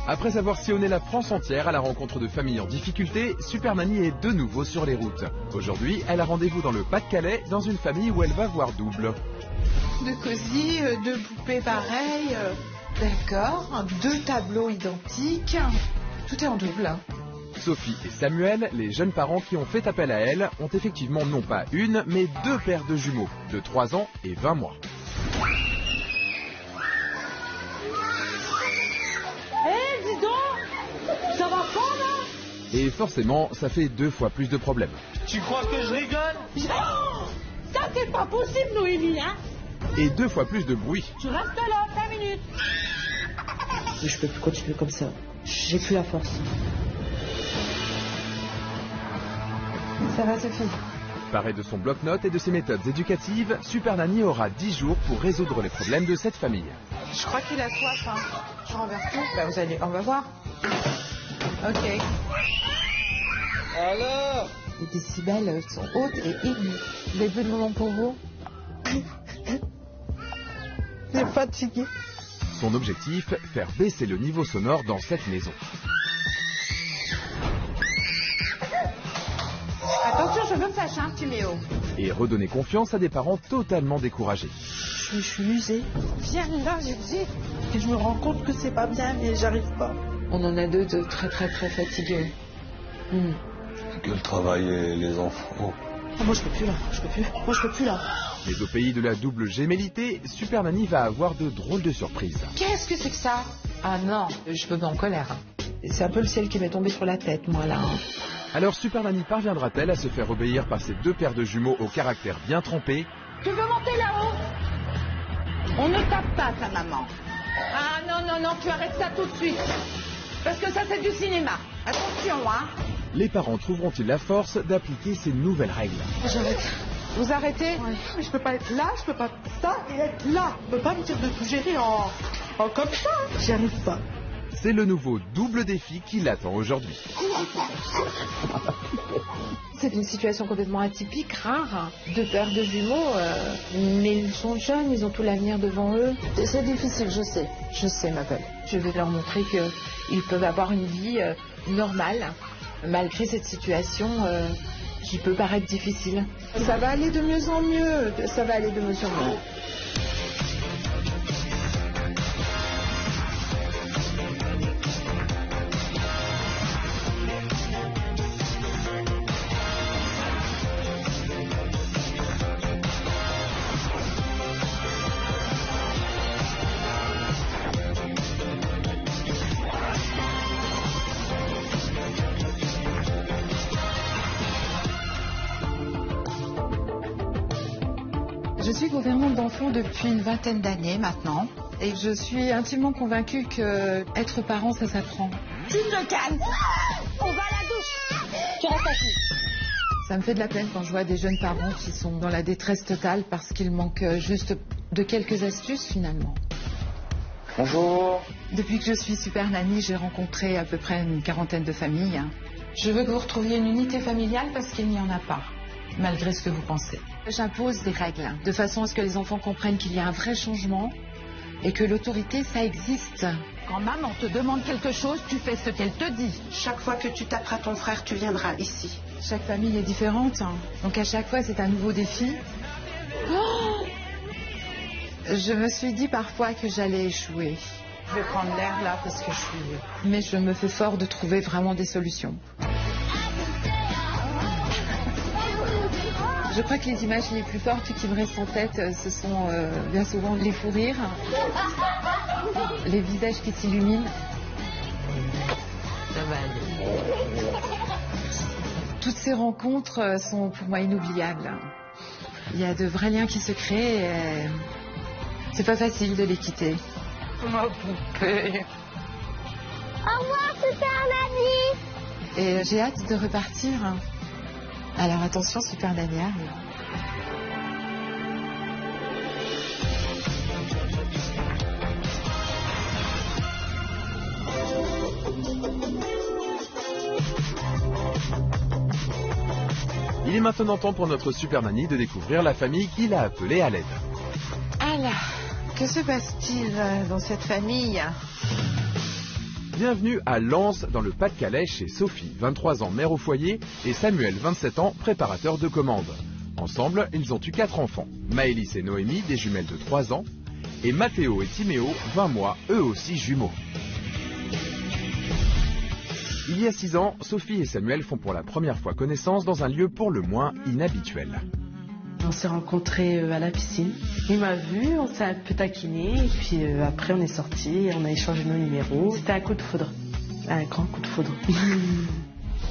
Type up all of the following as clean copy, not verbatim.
Après avoir sillonné la France entière à la rencontre de familles en difficulté, Super Nanny est de nouveau sur les routes. Aujourd'hui, elle a rendez-vous dans le Pas-de-Calais, dans une famille où elle va voir double. Deux cosy, deux poupées pareilles, d'accord, deux tableaux identiques, tout est en double. Sophie et Samuel, les jeunes parents qui ont fait appel à elle, ont effectivement non pas une, mais deux paires de jumeaux, de 3 ans et 20 mois. Dis donc, ça va pas là? Et forcément, ça fait 2 fois plus de problèmes. Tu crois que je rigole? Oh, ça c'est pas possible, Noémie, hein? Et 2 fois plus de bruit. Tu restes là, 5 minutes. Je peux plus continuer comme ça. J'ai plus la force. Ça va, Sophie? Parée de son bloc-notes et de ses méthodes éducatives, Super Nanny aura 10 jours pour résoudre les problèmes de cette famille. Je crois qu'il a soif, hein. Je renverse tout. Bah, on va voir. Ok. Alors? Les décibels sont hautes et aiguës. Vous avez peu de moments pour vous? J'ai fatigué. Son objectif, faire baisser le niveau sonore dans cette maison. Attention, je veux me fâcher, hein, Timéo. Et redonner confiance à des parents totalement découragés. Je suis usée. Viens là, j'ai dit. Et je me rends compte que c'est pas bien, mais j'arrive pas. On en a deux de très fatigués. Que le travail et les enfants. Ah, moi je peux plus là, Moi je peux plus là. Mais au pays de la double gémellité, Super Nanny va avoir de drôles de surprises. Qu'est-ce que c'est que ça? Ah non, je peux me mettre en colère. C'est un peu le ciel qui m'est tombé sur la tête, moi là. Alors Super Nanny parviendra-t-elle à se faire obéir par ces 2 paires de jumeaux au caractère bien trempé? Tu veux monter là-haut? On ne tape pas ta maman. Ah non, tu arrêtes ça tout de suite. Parce que ça c'est du cinéma. Attention, hein. Les parents trouveront-ils la force d'appliquer ces nouvelles règles? J'arrête. Vous arrêtez? Ouais. Mais je peux pas être là, je peux pas ça et être là. Je peux pas me dire de tout gérer en comme ça. J'y arrive pas. C'est le nouveau double défi qui l'attend aujourd'hui. C'est une situation complètement atypique, rare. 2 paires de jumeaux, mais ils sont jeunes, ils ont tout l'avenir devant eux. C'est difficile, je sais. Je sais, ma belle. Je vais leur montrer qu'ils peuvent avoir une vie normale, malgré cette situation qui peut paraître difficile. Ça va aller de mieux en mieux. Ça va aller de mieux en mieux. Je suis gouvernante d'enfants depuis une 20aine d'années maintenant. Et je suis intimement convaincue que être parent, ça s'apprend. Tu te calmes. On va à la douche. Tu restes assis. Ça me fait de la peine quand je vois des jeunes parents qui sont dans la détresse totale parce qu'il manque juste de quelques astuces finalement. Bonjour. Depuis que je suis Super Nanny, j'ai rencontré à peu près une 40aine de familles. Je veux que vous retrouviez une unité familiale parce qu'il n'y en a pas, malgré ce que vous pensez. J'impose des règles, de façon à ce que les enfants comprennent qu'il y a un vrai changement et que l'autorité, ça existe. Quand maman te demande quelque chose, tu fais ce qu'elle te dit. Chaque fois que tu taperas ton frère, tu viendras ici. Chaque famille est différente, donc à chaque fois c'est un nouveau défi. Oh, je me suis dit parfois que j'allais échouer. Je vais prendre l'air là parce que je suis... Mais je me fais fort de trouver vraiment des solutions. Je crois que les images les plus fortes qui me restent en tête, ce sont bien souvent les fous rires, les visages qui s'illuminent. Ça va aller. Toutes ces rencontres sont pour moi inoubliables. Il y a de vrais liens qui se créent et c'est pas facile de les quitter. Ma poupée. Au revoir, Super Nanny. Et j'ai hâte de repartir. Alors attention, Super Nanny arrive. Il est maintenant temps pour notre super nanny de découvrir la famille qu'il a appelée à l'aide. Alors, que se passe-t-il dans cette famille? Bienvenue à Lens, dans le Pas-de-Calais, chez Sophie, 23 ans, mère au foyer, et Samuel, 27 ans, préparateur de commandes. Ensemble, ils ont eu 4 enfants. Maëlys et Noémie, des jumelles de 3 ans, et Mathéo et Timéo, 20 mois, eux aussi jumeaux. Il y a 6 ans, Sophie et Samuel font pour la première fois connaissance dans un lieu pour le moins inhabituel. On s'est rencontrés à la piscine. Il m'a vu, on s'est un peu taquiné, et puis après on est sortis, on a échangé nos numéros. C'était un coup de foudre, un grand coup de foudre.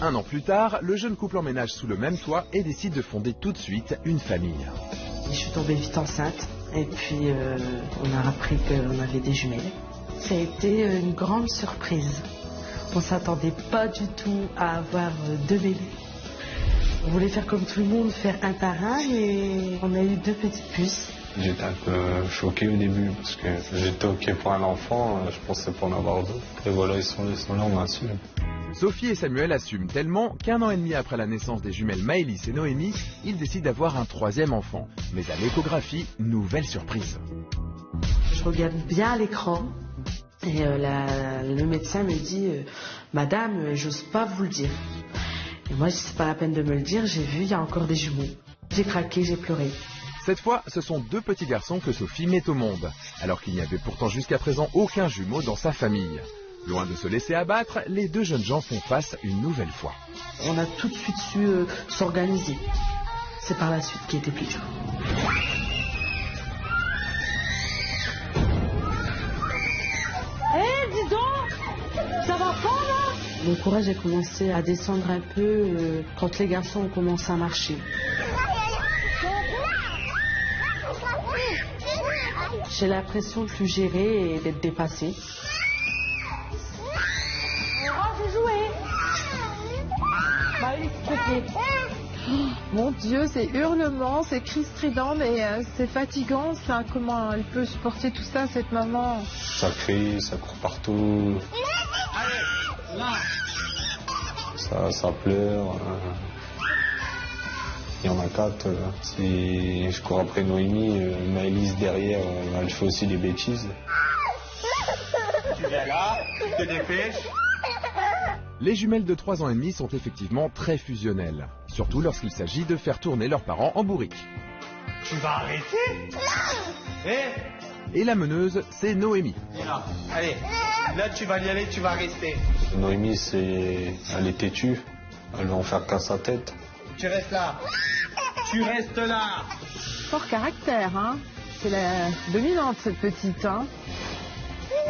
Un an plus tard, le jeune couple emménage sous le même toit et décide de fonder tout de suite une famille. Je suis tombée vite enceinte, et puis on a appris qu'on avait des jumelles. Ça a été une grande surprise. On ne s'attendait pas du tout à avoir 2 bébés. On voulait faire comme tout le monde, faire un par un, et on a eu 2 petites puces. J'étais un peu choqué au début parce que j'étais ok pour un enfant, je pensais pas en avoir d'autres. Et voilà, ils sont là, on assume. Sophie et Samuel assument tellement qu'1 an et demi après la naissance des jumelles Maëlys et Noémie, ils décident d'avoir un 3e enfant. Mais à l'échographie, nouvelle surprise. Je regarde bien l'écran. Et le médecin me dit « Madame, j'ose pas vous le dire ». Et moi, c'est pas la peine de me le dire, j'ai vu, il y a encore des jumeaux. J'ai craqué, j'ai pleuré. Cette fois, ce sont 2 petits garçons que Sophie met au monde, alors qu'il n'y avait pourtant jusqu'à présent aucun jumeau dans sa famille. Loin de se laisser abattre, les 2 jeunes gens font face une nouvelle fois. On a tout de suite su s'organiser. C'est par la suite qui était plus dur. Dis donc, ça va pas là? Mon courage a commencé à descendre un peu quand les garçons ont commencé à marcher. J'ai l'impression de plus gérer et d'être dépassée. J'ai joué. Maëlys, s'il te plaît. Mon Dieu, ces hurlements, ces cris stridents, mais c'est fatigant, ça. Comment elle peut supporter tout ça, cette maman? Ça crie, ça court partout. Ça pleure. Il y en a 4. Si je cours après Noémie, Maëlys derrière, elle fait aussi des bêtises. Tu viens là, tu te dépêches. Les jumelles de 3 ans et demi sont effectivement très fusionnelles, surtout lorsqu'il s'agit de faire tourner leurs parents en bourrique. Tu vas arrêter? Et la meneuse, c'est Noémie. Viens là, allez, là tu vas y aller, tu vas rester. Noémie, elle est têtue, elle va en faire qu'à sa tête. Tu restes là, tu restes là. Fort caractère, hein. C'est la dominante, cette petite, hein.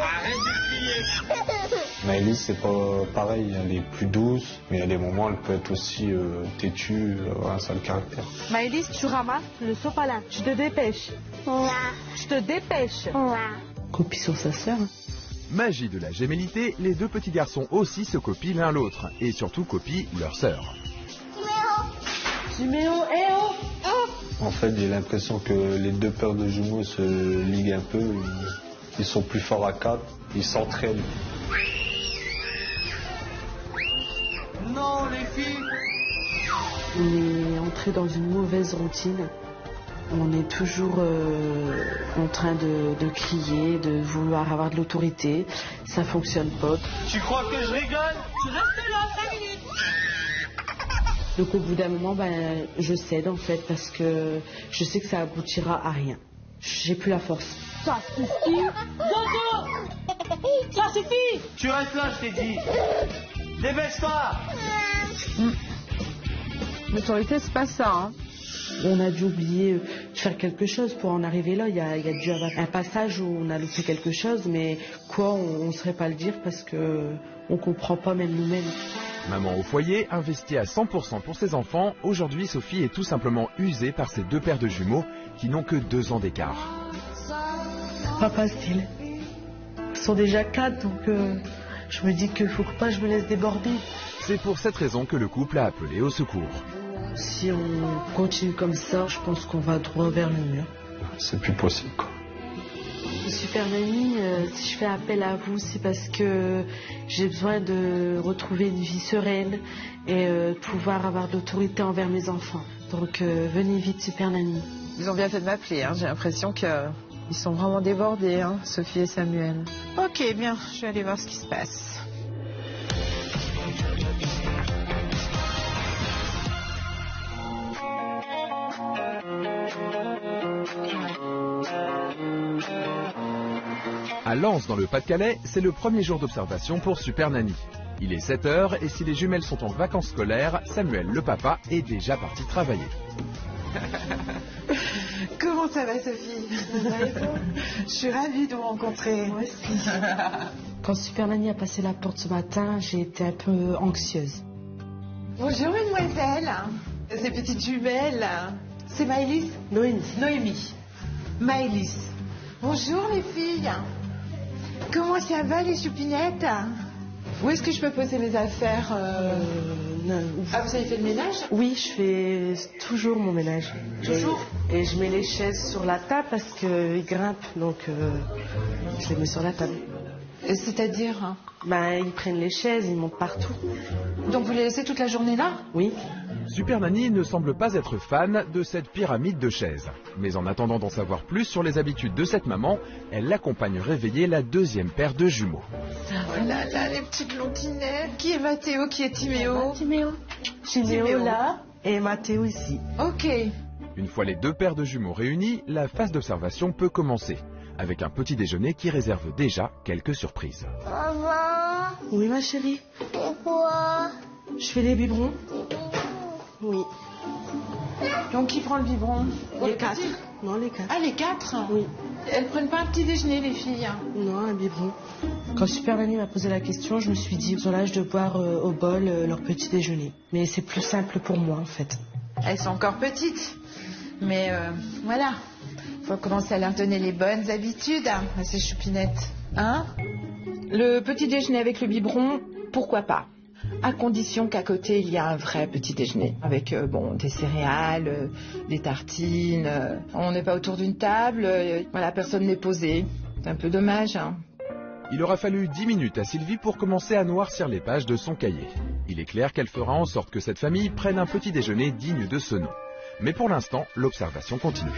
Arrête de crier. Maëlys, c'est pas pareil, elle est plus douce, mais à des moments, elle peut être aussi têtue, avoir un sale caractère. Maëlys, tu ramasses le sopalin. Tu te dépêches. Tu te dépêches. Copie sur sa sœur. Magie de la gémellité, les 2 petits garçons aussi se copient l'un l'autre, et surtout copient leur sœur. Timéo, En fait, j'ai l'impression que les 2 paires de jumeaux se liguent un peu. Ils sont plus forts à 4, ils s'entraînent. Non, les filles. On est entré dans une mauvaise routine. On est toujours en train de crier, de vouloir avoir de l'autorité. Ça fonctionne pas. Tu crois que je rigole? Tu restes là 5 minutes. Donc au bout d'un moment, je cède en fait parce que je sais que ça aboutira à rien. J'ai plus la force. Ça suffit. Dodo. Ça suffit. Tu restes là, je t'ai dit. Dépêche-toi. L'autorité, c'est pas ça, hein. On a dû oublier de faire quelque chose pour en arriver là. Il y a dû y avoir un passage où on a loupé quelque chose, mais quoi, on ne saurait pas le dire parce que on comprend pas même nous-mêmes. Maman au foyer, investie à 100% pour ses enfants, aujourd'hui Sophie est tout simplement usée par ces 2 paires de jumeaux qui n'ont que 2 ans d'écart. Pas facile. Ils sont déjà 4, donc je me dis qu'il faut pas que je me laisse déborder. C'est pour cette raison que le couple a appelé au secours. Si on continue comme ça, je pense qu'on va droit vers le mur. C'est plus possible, quoi. Super Nanny, si je fais appel à vous, c'est parce que j'ai besoin de retrouver une vie sereine et pouvoir avoir de l'autorité envers mes enfants. Donc venez vite, Super Nanny. Ils ont bien fait de m'appeler, hein. J'ai l'impression qu'ils sont vraiment débordés, hein, Sophie et Samuel. Ok, bien, je vais aller voir ce qui se passe. À Lens, dans le Pas-de-Calais, c'est le premier jour d'observation pour Super Nanny. Il est 7 h et si les jumelles sont en vacances scolaires, Samuel, le papa, est déjà parti travailler. Comment ça va, Sophie? Je suis ravie de vous rencontrer. Moi aussi. Quand Super Nanny a passé la porte ce matin, j'ai été un peu anxieuse. Bonjour, mesdemoiselles. Ces petites jumelles. C'est Maëlys? Noémie. Maëlys. Bonjour, les filles. Comment ça va, les choupinettes? Où est-ce que je peux poser mes affaires Non. Ah, vous avez fait le ménage? Oui, je fais toujours mon ménage. Toujours? Et je mets les chaises sur la table parce qu'ils grimpent, donc je les mets sur la table. C'est-à-dire? Ils prennent les chaises, ils montent partout. Donc vous les laissez toute la journée là? Oui. Super Nanny ne semble pas être fan de cette pyramide de chaises. Mais en attendant d'en savoir plus sur les habitudes de cette maman, elle l'accompagne réveiller la deuxième paire de jumeaux. Oh là là, les petites lonquinettes. Qui est Mathéo, qui est Timéo? Timéo là et Mathéo ici. Ok. Une fois les deux paires de jumeaux réunis, la phase d'observation peut commencer, avec un petit déjeuner qui réserve déjà quelques surprises. Maman, Oui, ma chérie. c'est quoi? Je fais les biberons. Oui. Donc qui prend le biberon? Les 4. Non, les 4. Ah, les 4? Oui. Elles prennent pas un petit déjeuner, les filles? Non, un biberon. Quand Super Nanny m'a posé la question, je me suis dit, ils ont l'âge de boire au bol leur petit déjeuner. Mais c'est plus simple pour moi, en fait. Elles sont encore petites. Mais voilà. Faut commencer à leur donner les bonnes habitudes à ces choupinettes. Hein? Le petit déjeuner avec le biberon, pourquoi pas? À condition qu'à côté, il y a un vrai petit déjeuner. Avec des céréales, des tartines. On n'est pas autour d'une table. Voilà, personne n'est posé. C'est un peu dommage, hein. Il aura fallu 10 minutes à Sylvie pour commencer à noircir les pages de son cahier. Il est clair qu'elle fera en sorte que cette famille prenne un petit déjeuner digne de ce nom. Mais pour l'instant, l'observation continue.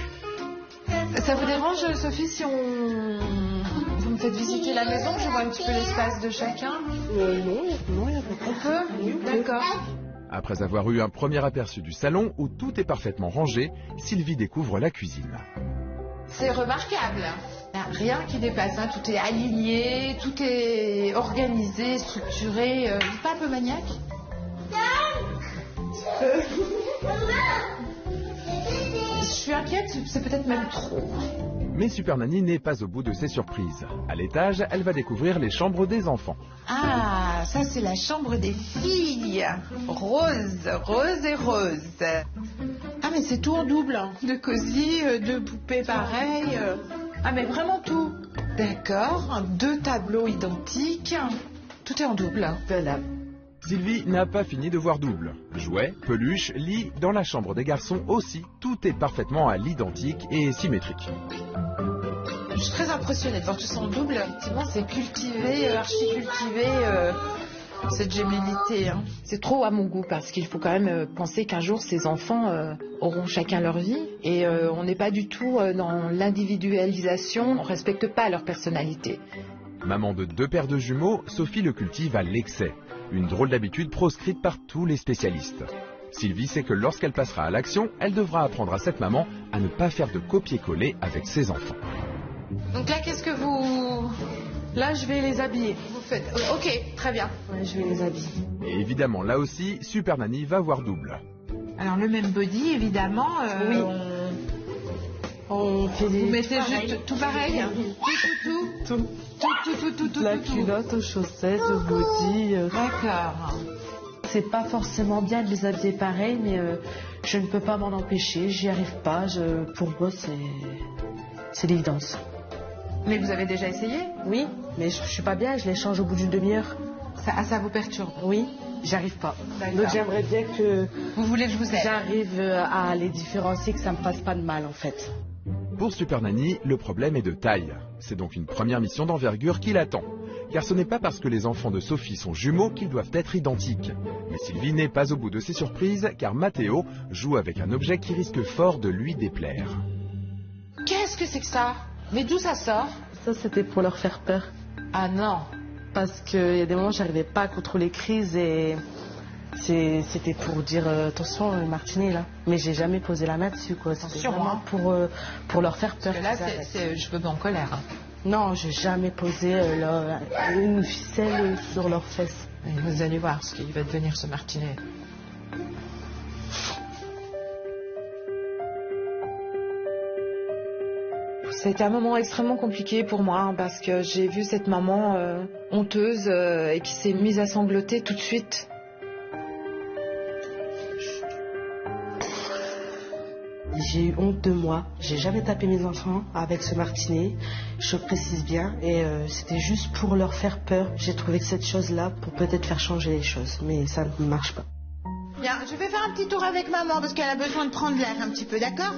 Ça vous dérange, Sophie, si vous me faites visiter la maison? Je vois un petit peu l'espace de chacun. Non, il n'y a pas de On peut? Oui, D'accord. Après avoir eu un premier aperçu du salon où tout est parfaitement rangé, Sylvie découvre la cuisine. C'est remarquable. Il n'y a rien qui dépasse, hein. Tout est aligné, tout est organisé, structuré. Vous n'êtes pas un peu maniaque? Je suis inquiète, c'est peut-être même trop. Mais Super Nanny n'est pas au bout de ses surprises. À l'étage, elle va découvrir les chambres des enfants. Ah, ça c'est la chambre des filles. Rose, rose et rose. Ah mais c'est tout en double, hein. De cosy, de poupées pareilles. Ah mais vraiment tout. D'accord, 2 tableaux identiques. Tout est en double. Voilà. Sylvie n'a pas fini de voir double. Jouets, peluches, lits, dans la chambre des garçons aussi, tout est parfaitement à l'identique et symétrique. Je suis très impressionnée de voir tout ça en double. Effectivement, c'est cultivé, archi-cultivé, cette gémellité. Hein. C'est trop à mon goût parce qu'il faut quand même penser qu'un jour, ces enfants auront chacun leur vie. Et on n'est pas du tout dans l'individualisation, on ne respecte pas leur personnalité. Maman de 2 paires de jumeaux, Sophie le cultive à l'excès. Une drôle d'habitude proscrite par tous les spécialistes. Sylvie sait que lorsqu'elle passera à l'action, elle devra apprendre à cette maman à ne pas faire de copier-coller avec ses enfants. Donc là, qu'est-ce que vous... Là, je vais les habiller. Vous faites... Ok, très bien. Ouais, je vais les habiller. Et évidemment, là aussi, Super Nanny va voir double. Alors le même body, évidemment. Oui. On fait des... Vous mettez juste tout pareil. Tout. La culotte aux chaussettes, au body. D'accord. C'est pas forcément bien de les habiller pareil, mais je ne peux pas m'en empêcher. J'y arrive pas. Pour moi, c'est l'évidence. Mais vous avez déjà essayé? Oui, mais je suis pas bien. Je les change au bout d'une demi-heure. Ça vous perturbe? Oui, j'arrive pas. D'accord. Donc j'aimerais bien que vous voulez que je vous aide? j'arrive à les différencier, que ça me fasse pas de mal en fait. Pour Super Nanny, le problème est de taille. C'est donc une première mission d'envergure qui l'attend. Car ce n'est pas parce que les enfants de Sophie sont jumeaux qu'ils doivent être identiques. Mais Sylvie n'est pas au bout de ses surprises, car Matteo joue avec un objet qui risque fort de lui déplaire. Qu'est-ce que c'est que ça? Mais d'où ça sort? Ça, c'était pour leur faire peur. Ah non. Parce qu'il y a des moments où j'arrivais pas à contrôler les crises et c'était pour dire attention Martinet là. Mais j'ai jamais posé la main dessus quoi. C'était vraiment pour leur faire peur. Parce que là, je me mets en colère. Hein. Non, j'ai jamais posé une ficelle sur leurs fesses. Et vous allez voir ce qu'il va devenir ce Martinet. C'était un moment extrêmement compliqué pour moi hein, parce que j'ai vu cette maman honteuse et qui s'est mise à sangloter tout de suite. J'ai eu honte de moi. J'ai jamais tapé mes enfants avec ce Martinet. Je précise bien. Et c'était juste pour leur faire peur. J'ai trouvé que cette chose-là pour peut-être faire changer les choses. Mais ça ne marche pas. Bien, je vais faire un petit tour avec maman parce qu'elle a besoin de prendre l'air un petit peu, d'accord?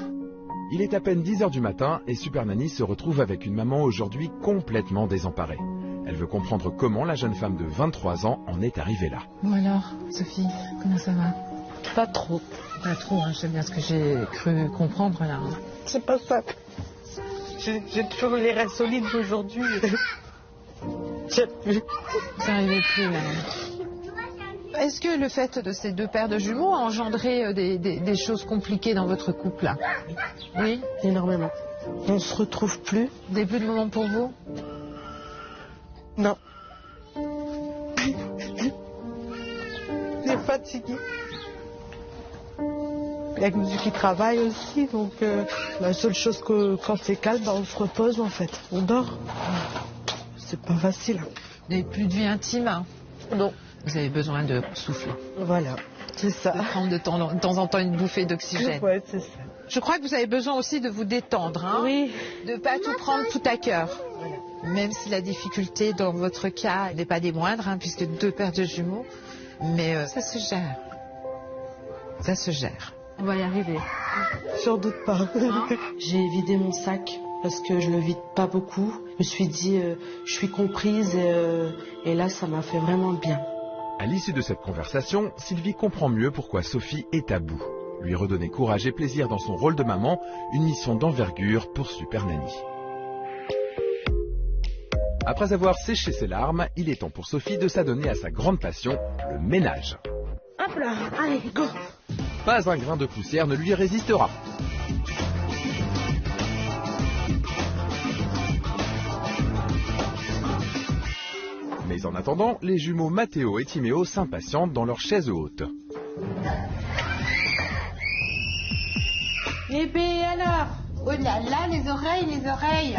Il est à peine 10 h du matin et Super Nanny se retrouve avec une maman aujourd'hui complètement désemparée. Elle veut comprendre comment la jeune femme de 23 ans en est arrivée là. Bon alors, Sophie, comment ça va? Pas trop. Pas trop, hein, je sais bien ce que j'ai cru comprendre là. C'est pas ça. J'ai toujours eu les reins solides aujourd'hui. Ça n'arrivait plus là. Est-ce que le fait de ces deux paires de jumeaux a engendré des choses compliquées dans votre couple là? Oui? Énormément. On se retrouve plus. Des plus de moments pour vous? Non. J'ai fatigué. Il y a que monsieur qui travaille aussi, donc la seule chose que quand c'est calme, on se repose en fait. On dort. C'est pas facile. Vous n'avez plus de vie intime hein? Non. Vous avez besoin de souffler. Voilà, c'est ça. De prendre de temps en temps une bouffée d'oxygène. Ouais, c'est ça. Je crois que vous avez besoin aussi de vous détendre. Hein? Oui. De ne pas tout prendre tout à cœur. Voilà. Même si la difficulté dans votre cas n'est pas des moindres, hein, puisque deux paires de jumeaux. Mais ça se gère. Ça se gère. On va y arriver. J'en doute pas. Hein? J'ai vidé mon sac parce que je le vide pas beaucoup. Je me suis dit, je suis comprise et là, ça m'a fait vraiment bien. À l'issue de cette conversation, Sylvie comprend mieux pourquoi Sophie est à bout. Lui redonner courage et plaisir dans son rôle de maman, une mission d'envergure pour Super Nanny. Après avoir séché ses larmes, il est temps pour Sophie de s'adonner à sa grande passion, le ménage. Hop là, allez, go! Pas un grain de poussière ne lui résistera. Mais en attendant, les jumeaux Matteo et Timéo s'impatientent dans leur chaise haute. Bébé, alors? Oh là là, les oreilles.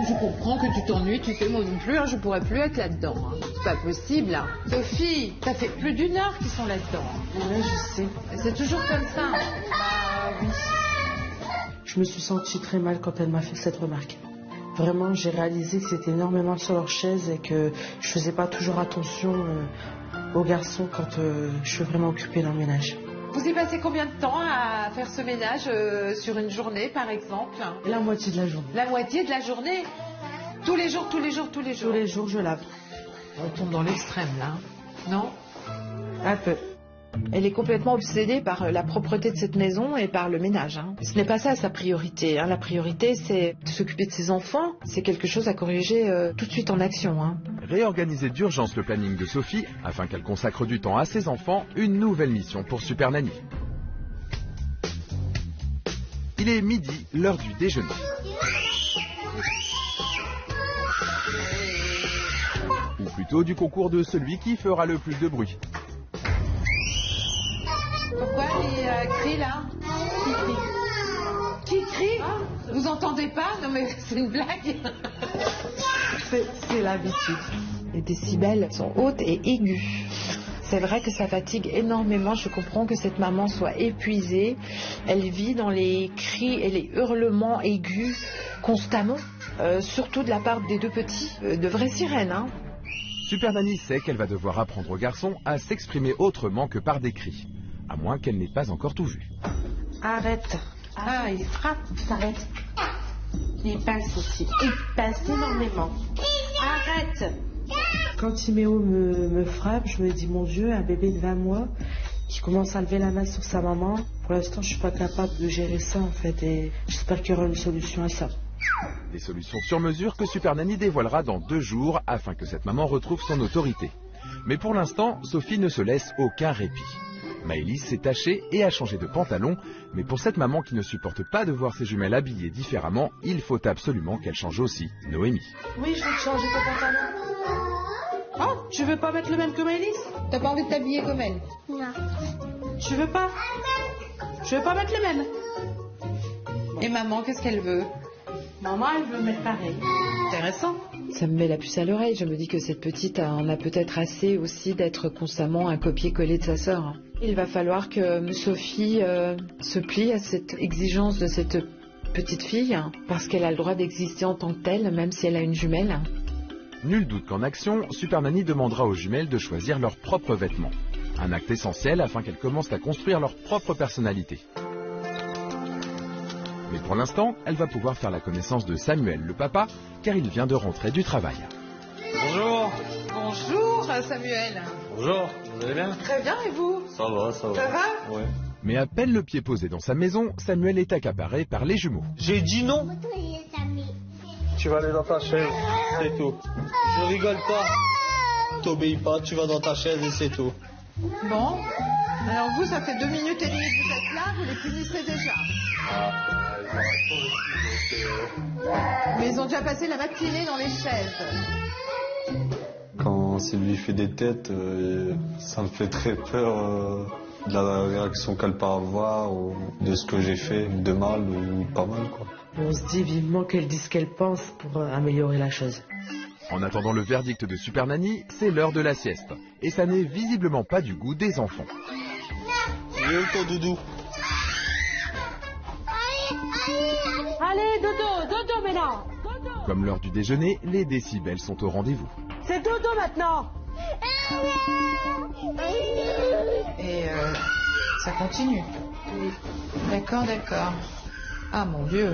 Je comprends que tu t'ennuies, tu sais, moi non plus, hein, je pourrais plus être là-dedans. Hein. C'est pas possible. Hein. Sophie, ça fait plus d'1 heure qu'ils sont là-dedans. Oui, je sais. Et c'est toujours comme ça. Bah oui. Je me suis sentie très mal quand elle m'a fait cette remarque. Vraiment, j'ai réalisé que c'était énormément sur leur chaise et que je faisais pas toujours attention aux garçons quand je suis vraiment occupée dans le ménage. Vous y passez combien de temps à faire ce ménage sur une journée, par exemple? La moitié de la journée. La moitié de la journée? Tous les jours? Tous les jours, je lave. On tombe dans l'extrême, là. Non? Un peu. Elle est complètement obsédée par la propreté de cette maison et par le ménage. Hein. Ce n'est pas ça sa priorité. Hein. La priorité, c'est de s'occuper de ses enfants. C'est quelque chose à corriger tout de suite en action. Hein. Réorganiser d'urgence le planning de Sophie afin qu'elle consacre du temps à ses enfants, une nouvelle mission pour Super Nanny. Il est midi, l'heure du déjeuner. Ou plutôt du concours de celui qui fera le plus de bruit. Pourquoi il crie là? Qui crie? Vous entendez pas? Non mais c'est une blague. C'est l'habitude. Les décibels sont hautes et aigus. C'est vrai que ça fatigue énormément. Je comprends que cette maman soit épuisée. Elle vit dans les cris et les hurlements aigus constamment. Surtout de la part des deux petits. De vraies sirènes, hein. Super Nanny sait qu'elle va devoir apprendre aux garçons à s'exprimer autrement que par des cris. À moins qu'elle n'ait pas encore tout vu. Arrête. Ah, il frappe. S'arrête. Il pince aussi. Il pince énormément. Arrête. Quand Timéo me frappe, je me dis, mon Dieu, un bébé de 20 mois, qui commence à lever la main sur sa maman. Pour l'instant, je suis pas capable de gérer ça, en fait, et j'espère qu'il y aura une solution à ça. Des solutions sur mesure que Super Nanny dévoilera dans 2 jours afin que cette maman retrouve son autorité. Mais pour l'instant, Sophie ne se laisse aucun répit. Maëlys s'est tachée et a changé de pantalon, mais pour cette maman qui ne supporte pas de voir ses jumelles habillées différemment, il faut absolument qu'elle change aussi Noémie. Oui, je vais te changer ton pantalon. Oh, tu veux pas mettre le même que Maëlys? T'as pas envie de t'habiller comme elle? Non. Tu veux pas? Je veux pas mettre le même. Et maman, qu'est-ce qu'elle veut? Maman, elle veut mettre pareil. Intéressant. Ça me met la puce à l'oreille. Je me dis que cette petite en a peut-être assez aussi d'être constamment un copier-coller de sa sœur. Il va falloir que Sophie se plie à cette exigence de cette petite fille parce qu'elle a le droit d'exister en tant que telle, même si elle a une jumelle. Nul doute qu'en action, Super Nanny demandera aux jumelles de choisir leurs propres vêtements. Un acte essentiel afin qu'elles commencent à construire leur propre personnalité. Mais pour l'instant, elle va pouvoir faire la connaissance de Samuel, le papa, car il vient de rentrer du travail. Bonjour. Bonjour Samuel. Bonjour, vous allez bien? Très bien, et vous? Ça va, ça va. Ça va? Ouais. Mais à peine le pied posé dans sa maison, Samuel est accaparé par les jumeaux. J'ai dit non. Tu vas aller dans ta chaise, c'est tout. Je rigole pas. T'obéis pas, tu vas dans ta chaise et c'est tout. Bon, alors vous, ça fait 2 minutes et demie que vous êtes là, vous les punissez déjà. Mais ils ont déjà passé la matinée dans les chaises. Quand Sylvie fait des têtes, ça me fait très peur de la réaction qu'elle peut avoir, ou de ce que j'ai fait de mal ou pas mal, quoi. On se dit vivement qu'elle dise ce qu'elle pense pour améliorer la chose. En attendant le verdict de Super Nanny, c'est l'heure de la sieste. Et ça n'est visiblement pas du goût des enfants. Il est où ton doudou? Allez, dodo maintenant. Comme l'heure du déjeuner, les décibels sont au rendez-vous. C'est dodo maintenant. Et ça continue. D'accord. Ah mon Dieu.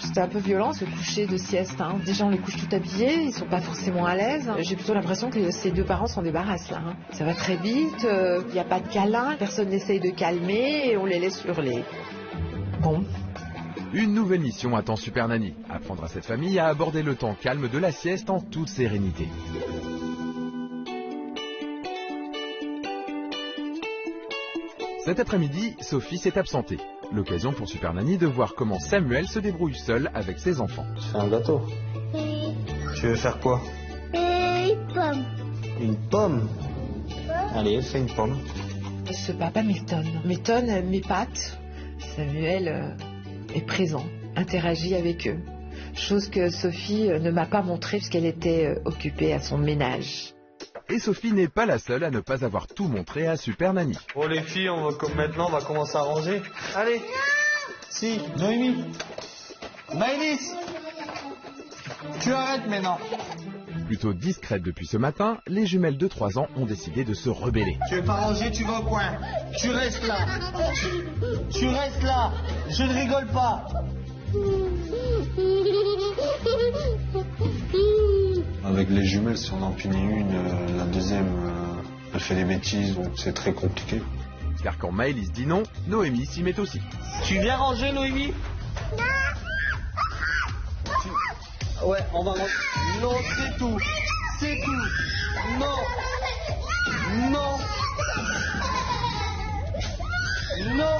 C'était un peu violent ce coucher de sieste. Déjà on les couche tout habillés, ils sont pas forcément à l'aise. J'ai plutôt l'impression que ces 2 parents s'en débarrassent là. Ça va très vite, il n'y a pas de câlin, personne n'essaye de calmer et on les laisse hurler. Bon. Une nouvelle mission attend Super Nanny, apprendre à cette famille à aborder le temps calme de la sieste en toute sérénité. Cet après-midi, Sophie s'est absentée. L'occasion pour Super Nanny de voir comment Samuel se débrouille seul avec ses enfants. Tu fais un gâteau? Tu veux faire quoi? Une pomme. Une pomme? Allez, fais une pomme. Ce papa m'étonne, m'épate. Samuel est présent, interagit avec eux. Chose que Sophie ne m'a pas montrée puisqu'elle était occupée à son ménage. Et Sophie n'est pas la seule à ne pas avoir tout montré à Super Nanny. Bon les filles, maintenant on va commencer à ranger. Allez. Si, Noémie. Maëlys. Tu arrêtes maintenant. Plutôt discrètes depuis ce matin, les jumelles de 3 ans ont décidé de se rebeller. Tu veux pas ranger, tu vas au coin. Tu restes là. Tu restes là. Je ne rigole pas. Avec les jumelles, si on en punit une, la deuxième, elle fait des bêtises, donc c'est très compliqué. Car quand Maëlys dit non, Noémie s'y met aussi. Tu viens ranger, Noémie? Ouais, on va ranger. Non, c'est tout. C'est tout. Non. Non. Non.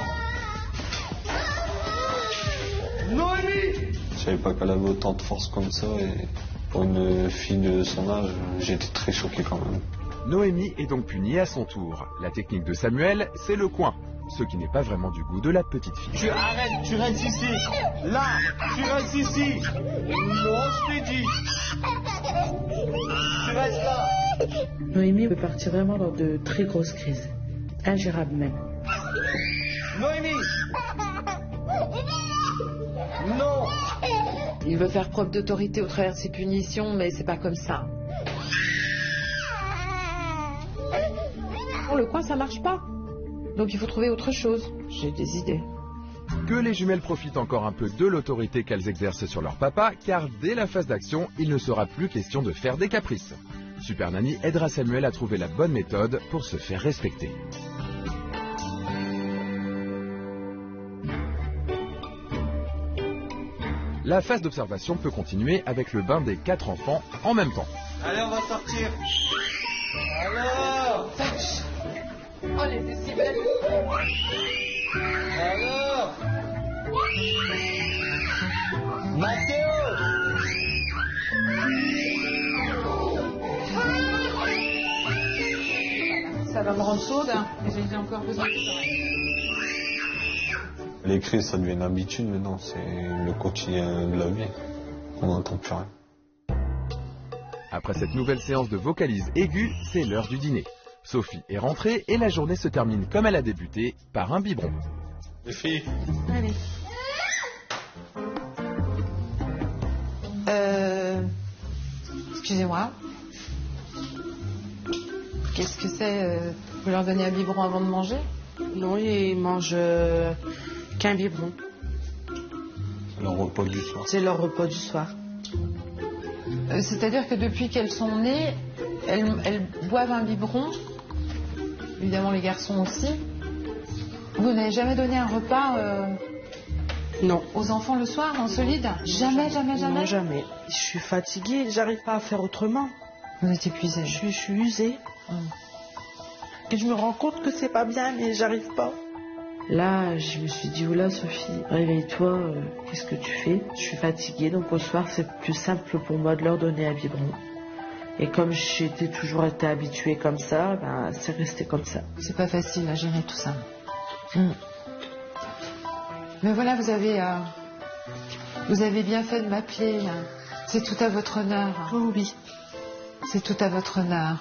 Noémie! Je savais pas qu'elle avait autant de force comme ça, et pour une fille de son âge, j'étais très choqué quand même. Noémie est donc punie à son tour. La technique de Samuel, c'est le coin, ce qui n'est pas vraiment du goût de la petite fille. Tu arrêtes, tu restes ici. Là, tu restes ici. Non, je t'ai dit. Tu restes là. Noémie peut partir vraiment dans de très grosses crises. Ingérables même. Noémie! Non! Il veut faire preuve d'autorité au travers de ses punitions, mais c'est pas comme ça. Pour le coin, ça marche pas. Donc il faut trouver autre chose. J'ai des idées. Que les jumelles profitent encore un peu de l'autorité qu'elles exercent sur leur papa, car dès la phase d'action, il ne sera plus question de faire des caprices. Super Nanny aidera Samuel à trouver la bonne méthode pour se faire respecter. La phase d'observation peut continuer avec le bain des 4 enfants en même temps. Allez, on va sortir. Alors Oh, les décibels. Alors Mathéo. Ça va me rendre sourde, hein. J'ai encore besoin de ça. Les cris, ça devient une habitude maintenant, c'est le quotidien de la vie. On n'entend plus rien. Après cette nouvelle séance de vocalise aiguë, c'est l'heure du dîner. Sophie est rentrée et la journée se termine comme elle a débuté, par un biberon. Les filles. Allez. Excusez-moi. Qu'est-ce que c'est vous leur donnez un biberon avant de manger? Non, ils mangent qu'un biberon. C'est leur repas du soir. C'est leur repas du soir. C'est-à-dire que depuis qu'elles sont nées, elles boivent un biberon. Évidemment, les garçons aussi. Vous n'avez jamais donné un repas Non. aux enfants le soir en solide? Jamais, jamais, jamais? Non, jamais. Je suis fatiguée, j'arrive pas à faire autrement. Vous êtes épuisée. Je suis usée. Et je me rends compte que c'est pas bien, mais j'arrive pas. Là, je me suis dit, oula Sophie, réveille-toi, qu'est-ce que tu fais? Je suis fatiguée, donc au soir, c'est plus simple pour moi de leur donner un biberon. Et comme j'étais toujours été habituée comme ça, ben, c'est resté comme ça. C'est pas facile à gérer tout ça. Mais voilà, vous avez bien fait de m'appeler. C'est tout à votre honneur. Oh oui. C'est tout à votre honneur.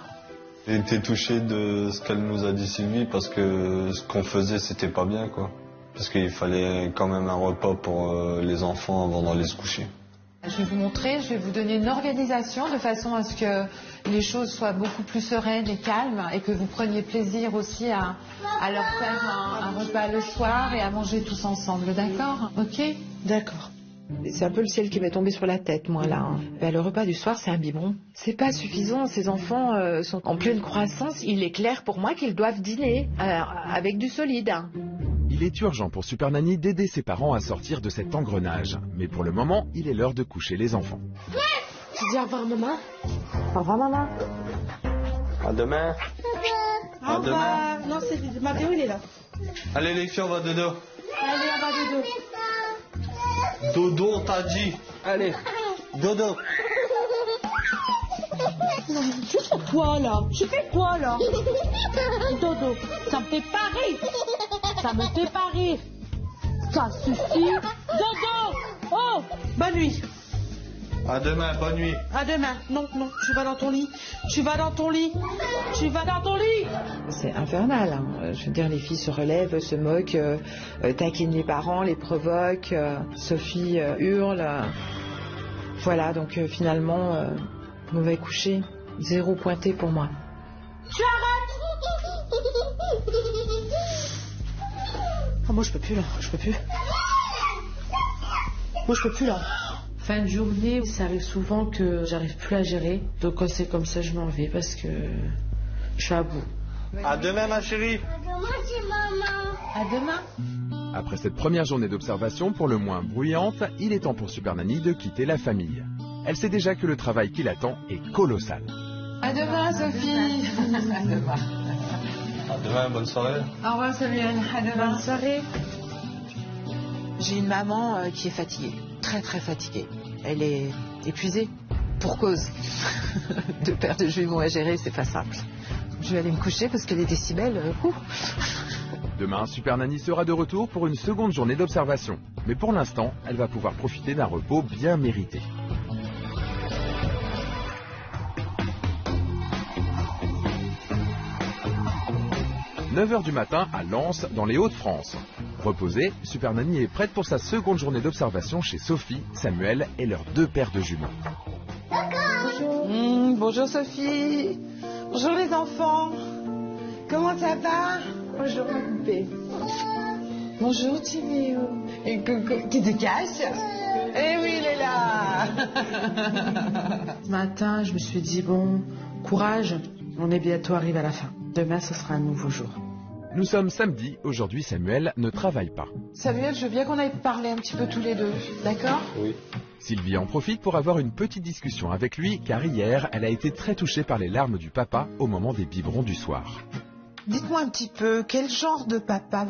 J'ai été touché de ce qu'elle nous a dit Sylvie parce que ce qu'on faisait c'était pas bien quoi. Parce qu'il fallait quand même un repas pour les enfants avant d'aller se coucher. Je vais vous montrer, je vais vous donner une organisation de façon à ce que les choses soient beaucoup plus sereines et calmes et que vous preniez plaisir aussi à leur faire un repas le soir et à manger tous ensemble, d'accord? Ok? D'accord. C'est un peu le ciel qui m'est tombé sur la tête, moi, là. Ben, le repas du soir, c'est un biberon. C'est pas suffisant. Ces enfants sont en pleine croissance. Il est clair pour moi qu'ils doivent dîner avec du solide. Il est urgent pour Super Nanny d'aider ses parents à sortir de cet engrenage. Mais pour le moment, il est l'heure de coucher les enfants. Tu dis au revoir maman? Au revoir, maman. À demain. Au revoir. Non, c'est Mathéo, il est là. Allez les filles, on va dodo. Allez, on va dodo. Dodo, on t'a dit. Allez, dodo. Tu fais quoi là? Tu fais quoi là? Dodo, ça me fait pas rire. Ça me fait pas rire. Ça suffit. Dodo. Oh, Bonne nuit. À demain, bonne nuit. À demain. Non, non, tu vas dans ton lit. Tu vas dans ton lit. Tu vas dans ton lit. C'est infernal. Hein. Je veux dire, les filles se relèvent, se moquent, taquinent les parents, les provoquent. Sophie hurle. Voilà, donc finalement, mauvais coucher. 0 pointé pour moi. tu arrêtes. Ah, moi, je peux plus là. Je peux plus. Moi, je peux plus là. Fin de journée, ça arrive souvent que j'arrive plus à gérer. Donc quand c'est comme ça, je m'en vais parce que je suis à bout. À demain, ma chérie. À demain. Après cette première journée d'observation, pour le moins bruyante, il est temps pour Super Nanny de quitter la famille. Elle sait déjà que le travail qui l'attend est colossal. À demain, Sophie. À demain. À demain, bonne soirée. Au revoir, Samuel. À demain. Bonne soirée. J'ai une maman qui est fatiguée, très très fatiguée. Elle est épuisée, pour cause. 2 paires de jumeaux à gérer, c'est pas simple. Je vais aller me coucher parce que les décibels, Demain, Super Nanny sera de retour pour une seconde journée d'observation. Mais pour l'instant, elle va pouvoir profiter d'un repos bien mérité. 9h du matin à Lens, dans les Hauts-de-France. Reposée, Super Nanny est prête pour sa seconde journée d'observation chez Sophie, Samuel et leurs 2 paires de jumeaux. Bonjour Sophie. Bonjour les enfants. Comment ça va? Bonjour ma poupée. Bonjour Timéo. Et coucou. Tu te caches? Eh oui, il est là. Ce matin, je me suis dit, bon, courage, on est bientôt arrivé à la fin. Demain, ce sera un nouveau jour. Nous sommes samedi, aujourd'hui Samuel ne travaille pas. Samuel, je veux bien qu'on aille parler un petit peu tous les deux, d'accord? Oui. Sylvie en profite pour avoir une petite discussion avec lui, car hier, elle a été très touchée par les larmes du papa au moment des biberons du soir. Dites-moi un petit peu, quel genre de papa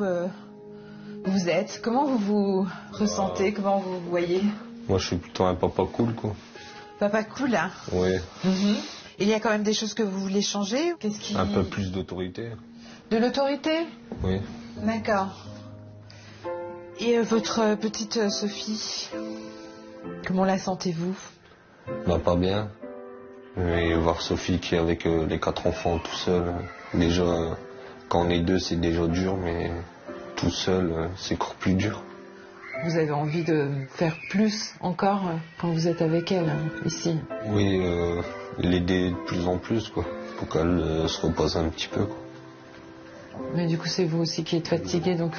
vous êtes? Comment vous vous ressentez? Comment vous vous voyez? Moi, je suis plutôt un papa cool, quoi. Papa cool, hein? Oui. Et il y a quand même des choses que vous voulez changer? Qu'est-ce qui... Un peu plus d'autorité. De l'autorité? Oui. D'accord. Et votre petite Sophie, comment la sentez-vous? Bah, pas bien. Et voir Sophie qui est avec les 4 enfants tout seul, déjà, quand on est 2, c'est déjà dur, mais tout seul, c'est encore plus dur. Vous avez envie de faire plus encore quand vous êtes avec elle, ici? Oui, l'aider de plus en plus, quoi, pour qu'elle se repose un petit peu, quoi. Mais du coup, c'est vous aussi qui êtes fatigué, donc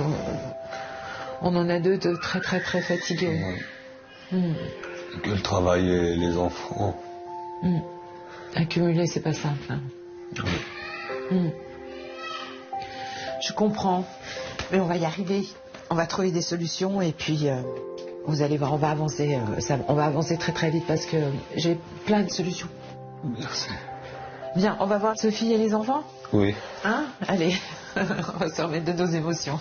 on en a 2 de très très très fatigués. Ouais. Que le travail et les enfants. Accumuler, c'est pas simple. Hein. Je comprends, mais on va y arriver. On va trouver des solutions et puis vous allez voir, on va avancer. On va avancer très très vite parce que j'ai plein de solutions. Merci. Bien, on va voir Sophie et les enfants? Oui. Hein? Allez, on va se remettre de nos émotions.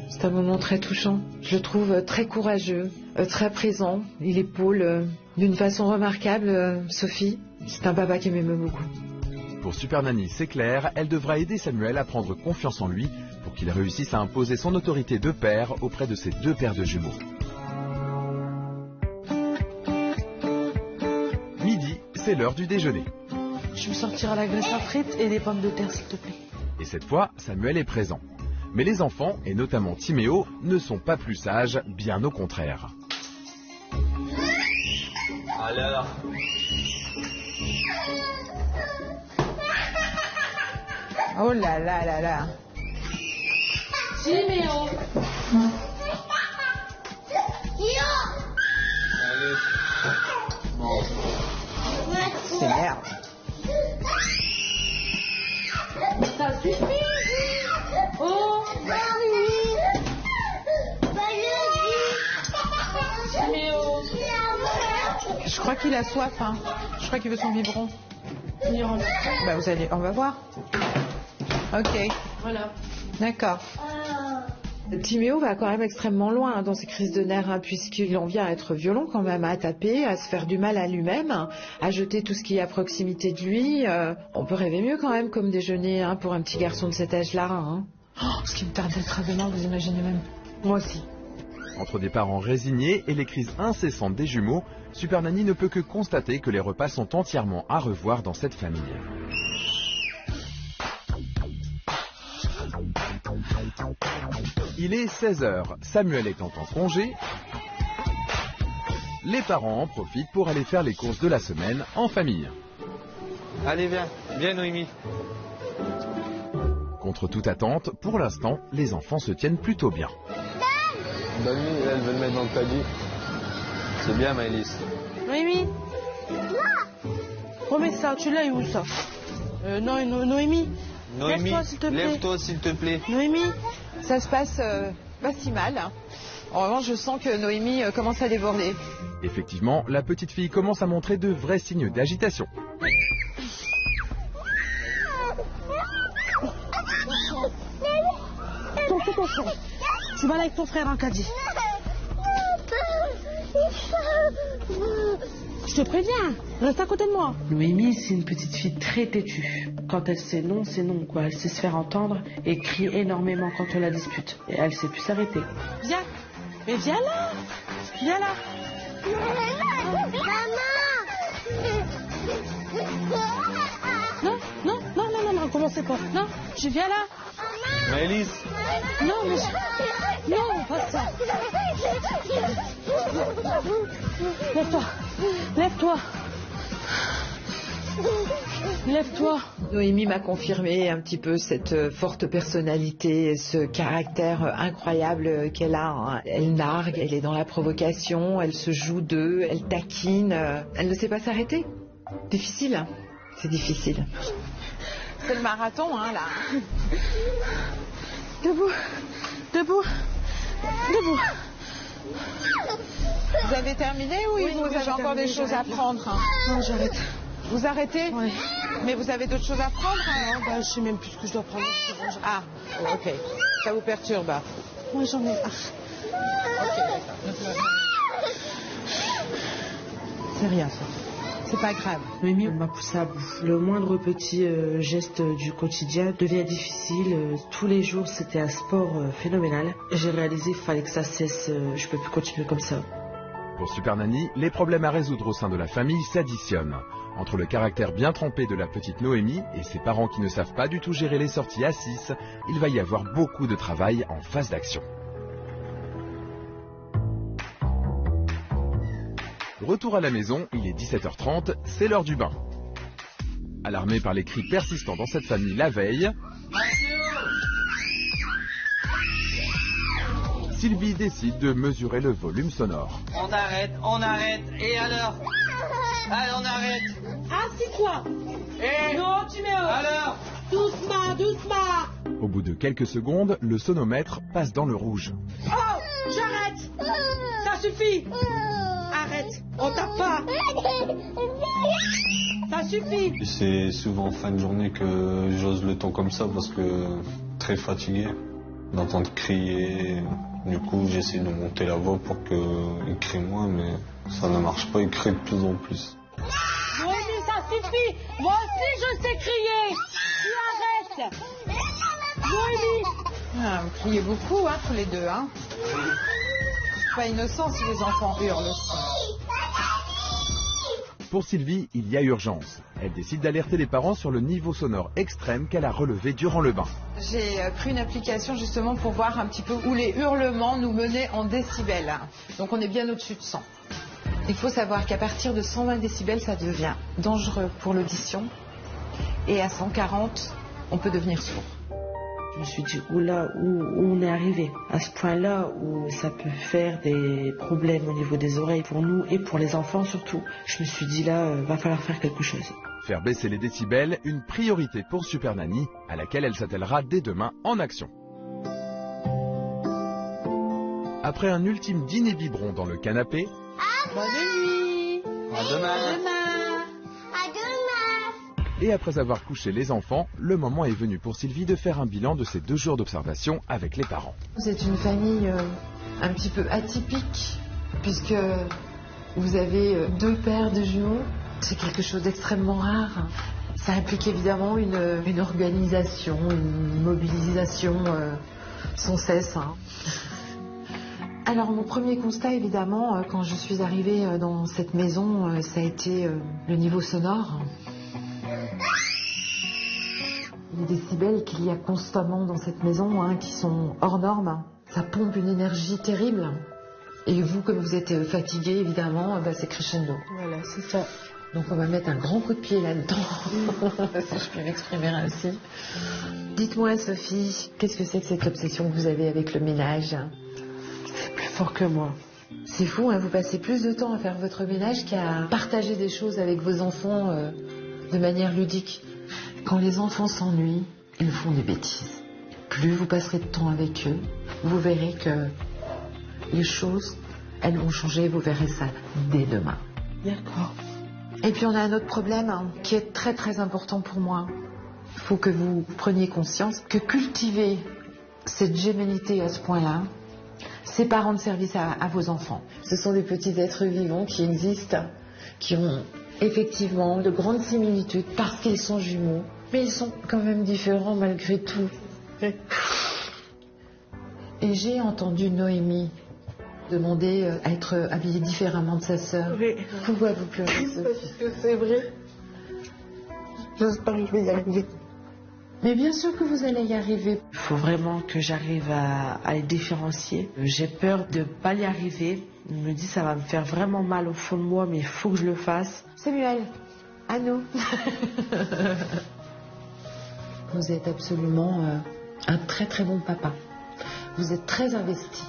C'est un moment très touchant. Je le trouve très courageux, très présent. Il épaule d'une façon remarquable Sophie. C'est un papa qui m'aime beaucoup. Pour Super Nanny, c'est clair, elle devra aider Samuel à prendre confiance en lui pour qu'il réussisse à imposer son autorité de père auprès de ses 2 paires de jumeaux. Midi, c'est l'heure du déjeuner. Je me sortirai la graisse à frites et des pommes de terre, s'il te plaît. Et cette fois, Samuel est présent. Mais les enfants, et notamment Timéo, ne sont pas plus sages, bien au contraire. Allez alors. Oh là là là là. Timéo. Allez. Bon. C'est merde. Ça suffit. Oh. Timéo. Je crois qu'il a soif, hein. Je crois qu'il veut son biberon. Bah on va voir. Ok. Voilà. D'accord. Timéo va quand même extrêmement loin dans ses crises de nerfs, hein, puisqu'il en vient à être violent quand même, à taper, à se faire du mal à lui-même, à jeter tout ce qui est à proximité de lui. On peut rêver mieux quand même comme déjeuner hein, pour un petit garçon de cet âge-là. Hein. Oh, ce qui me tarde d'être demain, vous imaginez même. Moi aussi. Entre des parents résignés et les crises incessantes des jumeaux, Super Nanny ne peut que constater que les repas sont entièrement à revoir dans cette famille. Il est 16h, Samuel étant en congé. Les parents en profitent pour aller faire les courses de la semaine en famille. Allez, viens. Viens, Noémie. Contre toute attente, pour l'instant, les enfants se tiennent plutôt bien. Bonne nuit, elle veut le mettre dans le caddie. C'est bien, Maëlys. Noémie. Remets ça, tu l'as eu où ça? Non, Noémie. Noémie, Lève-toi, s'il te plaît. lève-toi, s'il te plaît. Noémie. Ça se passe pas si mal. En revanche, je sens que Noémie commence à déborder. Effectivement, la petite fille commence à montrer de vrais signes d'agitation. C'est ton frère. Tu vas aller avec ton frère en caddie. Je te préviens, reste à côté de moi. Noémie, c'est une petite fille très têtue. Quand elle sait non, c'est non, quoi. Elle sait se faire entendre et crie énormément quand on la dispute. Et elle sait plus s'arrêter. Viens, mais viens là. Viens là. Non, non, non, non, non, non, commencez pas. Non, je viens là. Maëlys. Non, mais non, pas ça. Lève-toi. Lève-toi. Lève-toi. Noémie m'a confirmé un petit peu cette forte personnalité, ce caractère incroyable qu'elle a, hein. Elle nargue, elle est dans la provocation, elle se joue d'eux, elle taquine. Elle ne sait pas s'arrêter. Difficile, hein. C'est difficile. C'est le marathon, hein, là. Debout. Debout. Debout. Vous avez terminé ou Oui, vous avez encore des choses à prendre, hein? Non, j'arrête. Vous arrêtez? Oui. Mais vous avez d'autres choses à prendre, hein? Non, bah, je sais même plus ce que je dois prendre. Ah, ok. Ça vous perturbe? Moi, j'en ai marre. C'est rien, ça. C'est pas grave. Noémie m'a poussé à bout. Le moindre petit geste du quotidien devient difficile. Tous les jours, c'était un sport phénoménal. J'ai réalisé qu'il fallait que ça cesse. Je peux plus continuer comme ça. Pour Super Nanny, les problèmes à résoudre au sein de la famille s'additionnent. Entre le caractère bien trempé de la petite Noémie et ses parents qui ne savent pas du tout gérer les sorties à 6, il va y avoir beaucoup de travail en phase d'action. Retour à la maison, il est 17h30, c'est l'heure du bain. Alarmée par les cris persistants dans cette famille la veille, Sylvie décide de mesurer le volume sonore. On arrête, et alors? Allez, on arrête. Assis-toi. Et Non, tu mets alors? doucement, doucement. Au bout de quelques secondes, le sonomètre passe dans le rouge. Oh, j'arrête. Ça suffit. Arrête. On tape pas. Ça suffit. C'est souvent en fin de journée que j'ose le ton comme ça parce que très fatigué d'entendre crier. Du coup, j'essaie de monter la voix pour qu'il crie moins, mais ça ne marche pas, il crie de plus en plus. Noémie, ça suffit. Moi aussi, je sais crier. Tu arrêtes. Noémie. Ah, vous criez beaucoup, hein, tous les deux, hein. C'est pas innocent si les enfants hurlent aussi. Pour Sylvie, il y a urgence. Elle décide d'alerter les parents sur le niveau sonore extrême qu'elle a relevé durant le bain. J'ai pris une application justement pour voir un petit peu où les hurlements nous menaient en décibels. Donc on est bien au-dessus de 100. Il faut savoir qu'à partir de 120 décibels, ça devient dangereux pour l'audition. Et à 140, on peut devenir sourd. Je me suis dit, oula, où on est arrivé? À ce point-là où ça peut faire des problèmes au niveau des oreilles pour nous et pour les enfants surtout. Je me suis dit, là, va falloir faire quelque chose. Faire baisser les décibels, une priorité pour Super Nanny, à laquelle elle s'attellera dès demain en action. Après un ultime dîner biberon dans le canapé, Bonne nuit. À demain. et après avoir couché les enfants, le moment est venu pour Sylvie de faire un bilan de ses 2 jours d'observation avec les parents. Vous êtes une famille un petit peu atypique, puisque vous avez 2 paires de jumeaux. C'est quelque chose d'extrêmement rare. Ça implique évidemment une organisation, une mobilisation sans cesse. Hein. Alors mon premier constat évidemment, quand je suis arrivée dans cette maison, ça a été le niveau sonore. Les décibels qu'il y a constamment dans cette maison, hein, qui sont hors normes, ça pompe une énergie terrible. Et vous, comme vous êtes fatigué, évidemment, c'est crescendo. Voilà, c'est ça. Donc on va mettre un grand coup de pied là-dedans, si je puis m'exprimer ainsi. Dites-moi, Sophie, qu'est-ce que c'est que cette obsession que vous avez avec le ménage? C'est plus fort que moi. C'est fou, hein, vous passez plus de temps à faire votre ménage qu'à partager des choses avec vos enfants de manière ludique. Quand les enfants s'ennuient, ils font des bêtises. Plus vous passerez de temps avec eux, vous verrez que les choses, elles vont changer, vous verrez ça dès demain. D'accord. Et puis on a un autre problème qui est très très important pour moi. Il faut que vous preniez conscience que cultiver cette gémellité à ce point-là, c'est pas rendre service à vos enfants. Ce sont des petits êtres vivants qui existent, qui ont effectivement de grandes similitudes parce qu'ils sont jumeaux, mais ils sont quand même différents malgré tout. Et j'ai entendu Noémie demander à être habillée différemment de sa sœur. Oui. Pourquoi vous pleurez, Sophie? Parce que c'est vrai. J'espère que je vais y arriver. Mais bien sûr que vous allez y arriver. Il faut vraiment que j'arrive à les différencier. J'ai peur de ne pas y arriver. Je me dis ça va me faire vraiment mal au fond de moi, mais il faut que je le fasse. Samuel, À nous. Vous êtes absolument un très très bon papa. Vous êtes très investi.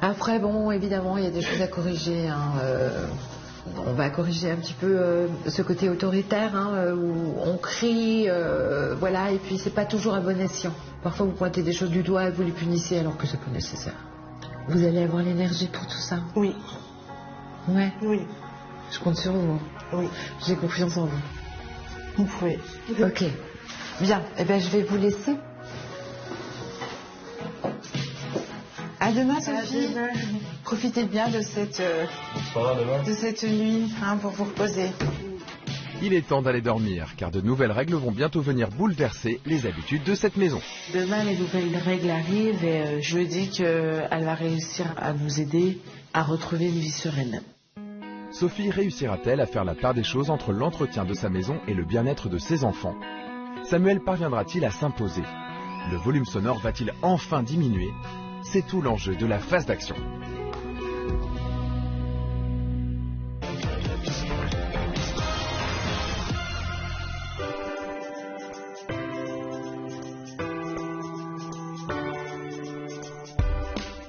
Après, bon, évidemment, il y a des choses à corriger. On va corriger un petit peu ce côté autoritaire, où on crie, voilà, et puis c'est pas toujours à bon escient. Parfois, vous pointez des choses du doigt et vous les punissez alors que c'est pas nécessaire. Vous allez avoir l'énergie pour tout ça? Oui. Ouais. Oui. Je compte sur vous. Oui. J'ai confiance en vous. Vous pouvez. Ok. Bien. Eh bien, je vais vous laisser. À demain, Sophie. À demain. Profitez bien de cette nuit pour vous reposer. Il est temps d'aller dormir, car de nouvelles règles vont bientôt venir bouleverser les habitudes de cette maison. Demain, les nouvelles règles arrivent et je dis qu'elle va réussir à nous aider à retrouver une vie sereine. Sophie réussira-t-elle à faire la part des choses entre l'entretien de sa maison et le bien-être de ses enfants? Samuel parviendra-t-il à s'imposer? Le volume sonore va-t-il enfin diminuer? C'est tout l'enjeu de la phase d'action.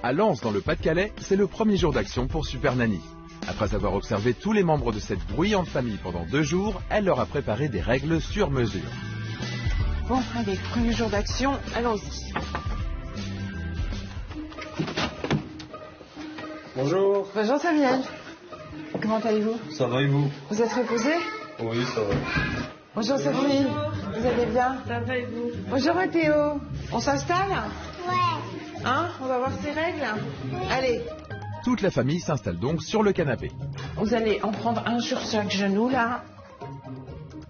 À Lens, dans le Pas-de-Calais, c'est le premier jour d'action pour Super Nanny. Après avoir observé tous les membres de cette bruyante famille pendant 2 jours, elle leur a préparé des règles sur mesure. Bon, allez, premier jour d'action, allons-y. Bonjour. Bonjour Samuel. Comment allez-vous? Ça va et vous? Vous êtes reposé? Oui, ça va. Bonjour Sophie. Vous allez bien? Ça va et vous? Bonjour Mathéo. On s'installe? Ouais. On va voir ces règles? Allez. Toute la famille s'installe donc sur le canapé. Vous allez en prendre un sur chaque genou, là.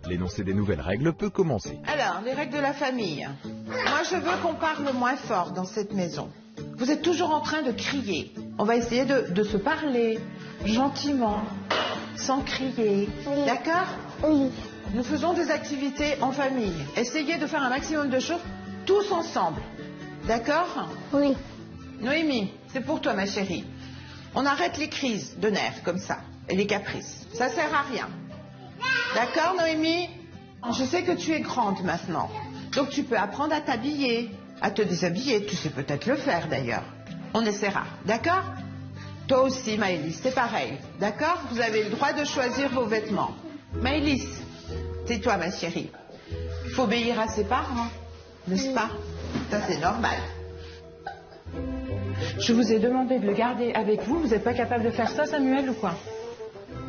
L'énoncé des nouvelles règles peut commencer. Alors, les règles de la famille. Moi, je veux qu'on parle moins fort dans cette maison. Vous êtes toujours en train de crier. On va essayer de se parler gentiment, sans crier. Oui. D'accord? Oui. Nous faisons des activités en famille. Essayez de faire un maximum de choses tous ensemble. D'accord? Oui. Noémie, c'est pour toi, ma chérie. On arrête les crises de nerfs comme ça et les caprices. Ça sert à rien. D'accord, Noémie? Je sais que tu es grande maintenant. Donc tu peux apprendre à t'habiller, à te déshabiller. Tu sais peut-être le faire d'ailleurs. On essaiera. D'accord? Toi aussi, Maëlys, c'est pareil. D'accord? Vous avez le droit de choisir vos vêtements. Maëlys, c'est toi, ma chérie. Il faut obéir à ses parents, n'est-ce pas? Ça, c'est normal. Je vous ai demandé de le garder avec vous. Vous n'êtes pas capable de faire ça, Samuel, ou quoi?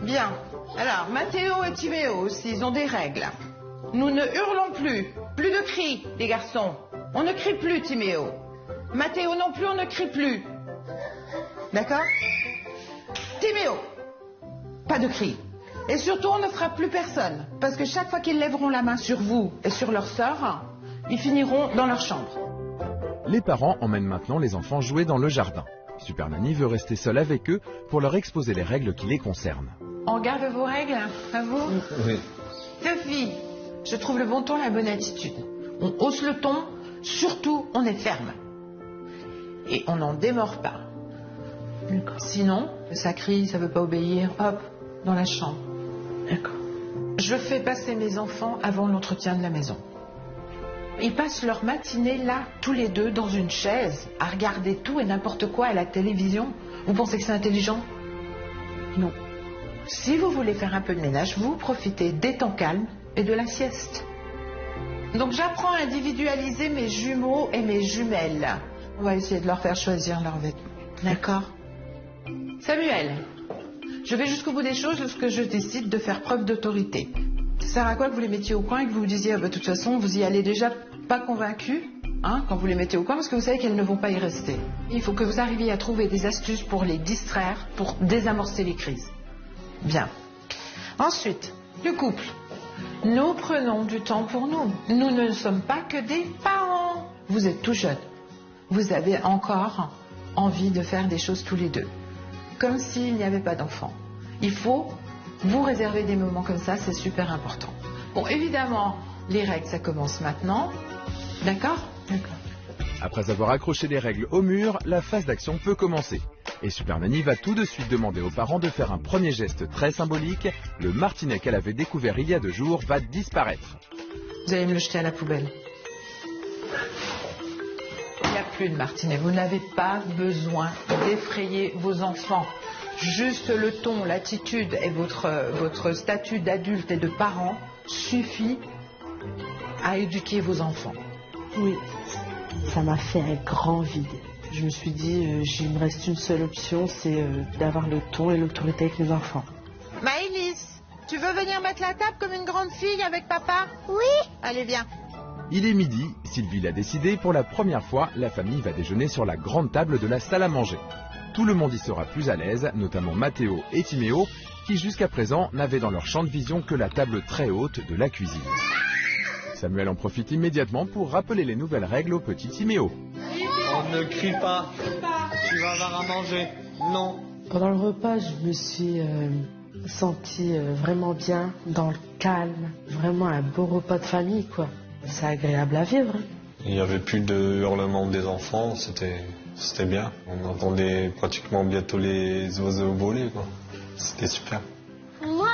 Bien. Alors, Mathéo et Timéo aussi, ils ont des règles. Nous ne hurlons plus. Plus de cris, les garçons. On ne crie plus, Timéo. Mathéo non plus, on ne crie plus. D'accord? Timéo, pas de cris. Et surtout, on ne frappe plus personne. Parce que chaque fois qu'ils lèveront la main sur vous et sur leur sœur, ils finiront dans leur chambre. Les parents emmènent maintenant les enfants jouer dans le jardin. Super Nanny veut rester seule avec eux pour leur exposer les règles qui les concernent. On garde vos règles, à vous? Oui. Sophie, je trouve le bon ton, la bonne attitude. On hausse le ton, surtout on est ferme. Et on n'en démord pas. Sinon, ça crie, ça veut pas obéir, hop, dans la chambre. D'accord. Je fais passer mes enfants avant l'entretien de la maison. Ils passent leur matinée là, tous les deux, dans une chaise, à regarder tout et n'importe quoi à la télévision. Vous pensez que c'est intelligent? Non. Si vous voulez faire un peu de ménage, vous profitez des temps calmes et de la sieste. Donc j'apprends à individualiser mes jumeaux et mes jumelles. On va essayer de leur faire choisir leurs vêtements. D'accord? Samuel, je vais jusqu'au bout des choses lorsque je décide de faire preuve d'autorité. Ça sert à quoi que vous les mettiez au coin et que vous vous disiez, de toute façon, vous y allez déjà pas convaincus, quand vous les mettez au coin, parce que vous savez qu'elles ne vont pas y rester. Il faut que vous arriviez à trouver des astuces pour les distraire, pour désamorcer les crises. Bien. Ensuite, le couple. Nous prenons du temps pour nous. Nous ne sommes pas que des parents. Vous êtes tout jeunes. Vous avez encore envie de faire des choses tous les deux. Comme s'il n'y avait pas d'enfants. Il faut vous réserver des moments comme ça, c'est super important. Bon, évidemment, les règles, ça commence maintenant. D'accord? Après avoir accroché les règles au mur, la phase d'action peut commencer. Et Super Nanny va tout de suite demander aux parents de faire un premier geste très symbolique. Le martinet qu'elle avait découvert il y a 2 jours va disparaître. Vous allez me le jeter à la poubelle. Il n'y a plus de martinet. Vous n'avez pas besoin d'effrayer vos enfants. Juste le ton, l'attitude et votre statut d'adulte et de parent suffit à éduquer vos enfants. Oui, ça m'a fait un grand vide. Je me suis dit, il me reste une seule option, c'est d'avoir le ton et l'autorité avec mes enfants. Maëlys, tu veux venir mettre la table comme une grande fille avec papa? Oui. Allez, viens. Il est midi, Sylvie l'a décidé, pour la première fois, la famille va déjeuner sur la grande table de la salle à manger. Tout le monde y sera plus à l'aise, notamment Mathéo et Timéo, qui jusqu'à présent n'avaient dans leur champ de vision que la table très haute de la cuisine. Samuel en profite immédiatement pour rappeler les nouvelles règles au petit Timéo. On ne crie pas. Tu vas avoir à manger. Non. Pendant le repas, je me suis sentie vraiment bien, dans le calme. Vraiment un beau repas de famille, quoi. C'est agréable à vivre. Il n'y avait plus de hurlements des enfants, c'était bien. On entendait pratiquement bientôt les oiseaux voler, quoi. C'était super. Moi,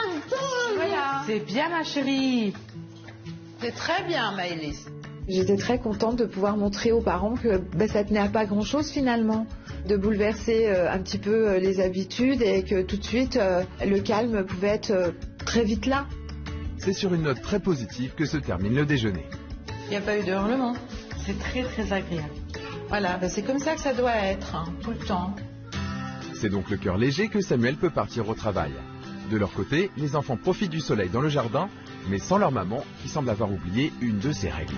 Voilà. C'est bien, ma chérie. C'est très bien, Maëlys. J'étais très contente de pouvoir montrer aux parents que ça tenait à pas grand-chose finalement, de bouleverser un petit peu les habitudes et que tout de suite le calme pouvait être très vite là. C'est sur une note très positive que se termine le déjeuner. Il n'y a pas eu de hurlement. C'est très, très agréable. Voilà, c'est comme ça que ça doit être, hein, tout le temps. C'est donc le cœur léger que Samuel peut partir au travail. De leur côté, les enfants profitent du soleil dans le jardin, mais sans leur maman qui semble avoir oublié une de ses règles.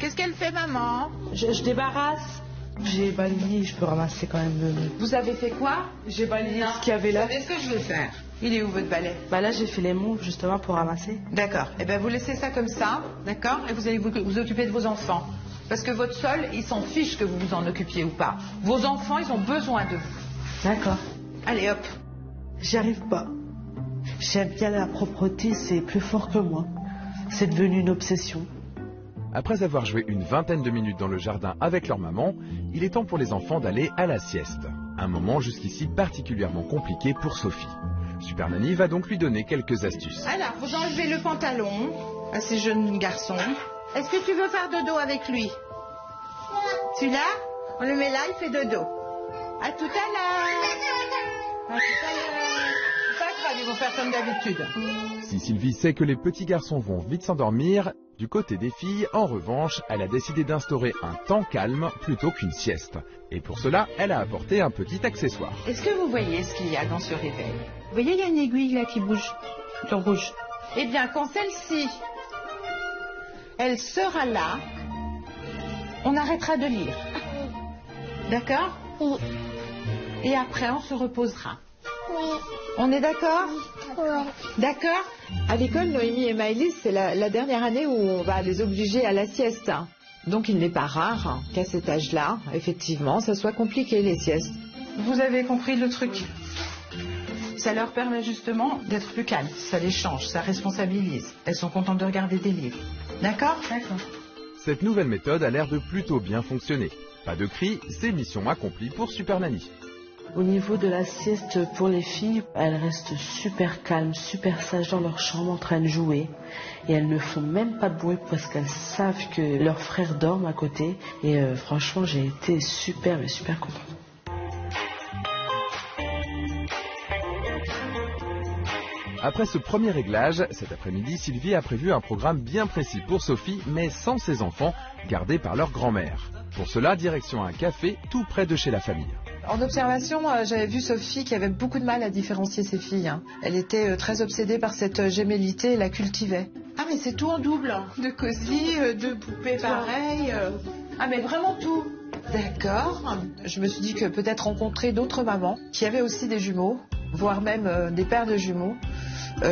Qu'est-ce qu'elle fait, maman? Je débarrasse. J'ai balayé, je peux ramasser quand même. Vous avez fait quoi? J'ai balayé ce qu'il y avait là. Vous savez ce que je vais faire? Il est où votre balai? Bah là, j'ai fait les mots justement pour ramasser. D'accord. Eh bien, vous laissez ça comme ça, d'accord? Et vous allez vous occuper de vos enfants. Parce que votre sol, il s'en fiche que vous vous en occupiez ou pas. Vos enfants, ils ont besoin de vous. D'accord. Allez, hop. J'y arrive pas. J'aime bien la propreté, c'est plus fort que moi. C'est devenu une obsession. Après avoir joué une vingtaine de minutes dans le jardin avec leur maman, il est temps pour les enfants d'aller à la sieste. Un moment jusqu'ici particulièrement compliqué pour Sophie. Super Nanny va donc lui donner quelques astuces. Alors, vous enlevez le pantalon à ces jeunes garçons. Est-ce que tu veux faire dodo avec lui? Celui-là, on le met là, il fait dodo. À tout à l'heure. À tout à l'heure. C'est pas grave, ils vont faire comme d'habitude. Si Sylvie sait que les petits garçons vont vite s'endormir, du côté des filles, en revanche, elle a décidé d'instaurer un temps calme plutôt qu'une sieste. Et pour cela, elle a apporté un petit accessoire. Est-ce que vous voyez ce qu'il y a dans ce réveil? Vous voyez, il y a une aiguille là qui bouge, sur rouge. Eh bien, quand celle-ci, elle sera là, on arrêtera de lire. D'accord? Oui. Et après, on se reposera. Oui. On est d'accord? Ouais. D'accord? À l'école, Noémie et Maëlys, c'est la dernière année où on va les obliger à la sieste. Donc il n'est pas rare qu'à cet âge-là, effectivement, ça soit compliqué les siestes. Vous avez compris le truc. Ça leur permet justement d'être plus calmes. Ça les change, ça responsabilise. Elles sont contentes de regarder des livres. D'accord? D'accord. Cette nouvelle méthode a l'air de plutôt bien fonctionner. Pas de cris, c'est mission accomplie pour Super Nanny. Au niveau de la sieste pour les filles, elles restent super calmes, super sages dans leur chambre en train de jouer. Et elles ne font même pas de bruit parce qu'elles savent que leurs frères dorment à côté. Et franchement, j'ai été super contente. Après ce premier réglage, cet après-midi, Sylvie a prévu un programme bien précis pour Sophie, mais sans ses enfants, gardés par leur grand-mère. Pour cela, direction un café tout près de chez la famille. En observation, j'avais vu Sophie qui avait beaucoup de mal à différencier ses filles. Elle était très obsédée par cette gémellité et la cultivait. Ah, mais c'est tout en double. De cosy, de poupées pareilles. Ah, mais vraiment tout. D'accord. Je me suis dit que peut-être rencontrer d'autres mamans qui avaient aussi des jumeaux, voire même des paires de jumeaux,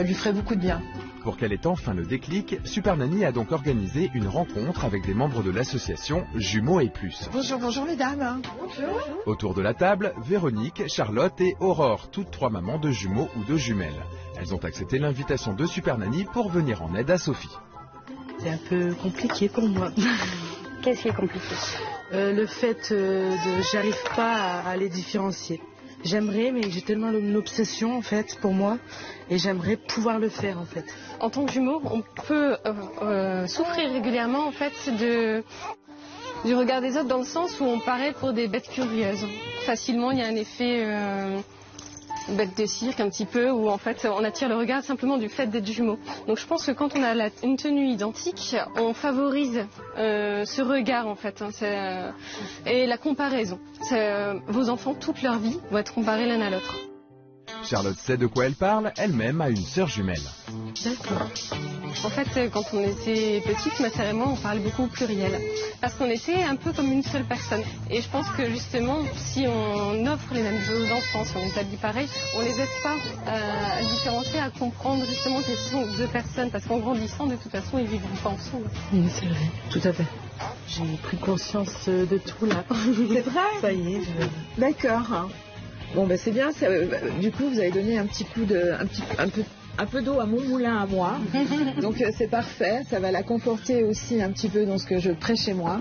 lui ferait beaucoup de bien. Pour qu'elle ait enfin le déclic, Super Nanny a donc organisé une rencontre avec des membres de l'association Jumeaux et Plus. Bonjour les dames. Bonjour. Autour de la table, Véronique, Charlotte et Aurore, toutes 3 mamans de jumeaux ou de jumelles. Elles ont accepté l'invitation de Super Nanny pour venir en aide à Sophie. C'est un peu compliqué pour moi. Qu'est-ce qui est compliqué? Le fait j'arrive pas à les différencier. J'aimerais, mais j'ai tellement une obsession en fait pour moi, et j'aimerais pouvoir le faire en fait. En tant que jumeau, on peut souffrir régulièrement en fait du regard des autres, dans le sens où on paraît pour des bêtes curieuses. Facilement, il y a un effet bête de cirque un petit peu, où en fait on attire le regard simplement du fait d'être jumeaux. Donc je pense que quand on a une tenue identique, on favorise ce regard en fait, et la comparaison. Vos enfants, toute leur vie, vont être comparés l'un à l'autre. Charlotte sait de quoi elle parle, elle-même a une sœur jumelle. D'accord. En fait, quand on était petite, ma sœur et moi, on parlait beaucoup au pluriel. Parce qu'on était un peu comme une seule personne. Et je pense que justement, si on offre les mêmes jeux aux enfants, si on établit pareil, on les aide pas à différencier, à comprendre justement qu'ils sont deux personnes. Parce qu'en grandissant, de toute façon, ils ne vivront pas ensemble. Oui, c'est vrai, tout à fait. J'ai pris conscience de tout là. C'est vrai? Ça y est, D'accord. Bon, ben c'est bien. Du coup, vous avez donné un petit coup un peu d'eau à mon moulin à moi. Donc c'est parfait. Ça va la conforter aussi un petit peu dans ce que je prêche chez moi,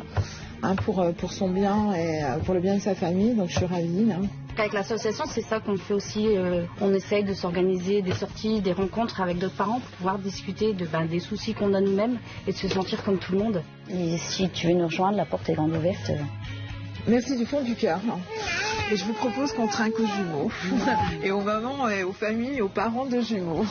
hein, pour son bien et pour le bien de sa famille. Donc je suis ravie. Hein. Avec l'association, c'est ça qu'on fait aussi. On essaye de s'organiser des sorties, des rencontres avec d'autres parents pour pouvoir discuter des soucis qu'on a nous-mêmes et de se sentir comme tout le monde. Et si tu veux nous rejoindre, la porte est grande ouverte. Merci du fond du cœur. Et je vous propose qu'on trinque aux jumeaux. Et aux mamans, et aux familles, et aux parents de jumeaux.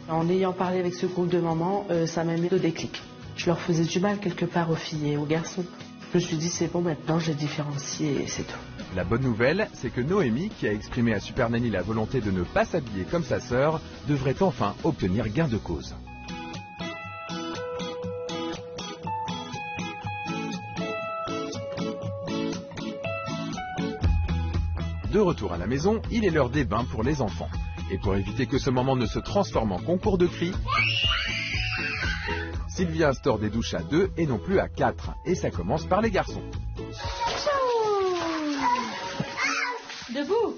En ayant parlé avec ce groupe de mamans, ça m'a mis le déclic. Je leur faisais du mal quelque part aux filles et aux garçons. Je me suis dit, c'est bon, maintenant j'ai différencié et c'est tout. La bonne nouvelle, c'est que Noémie, qui a exprimé à Super Nanny la volonté de ne pas s'habiller comme sa sœur, devrait enfin obtenir gain de cause. De retour à la maison, il est l'heure des bains pour les enfants. Et pour éviter que ce moment ne se transforme en concours de cris, Sylvia instaure des douches à 2 et non plus à 4. Et ça commence par les garçons. Debout.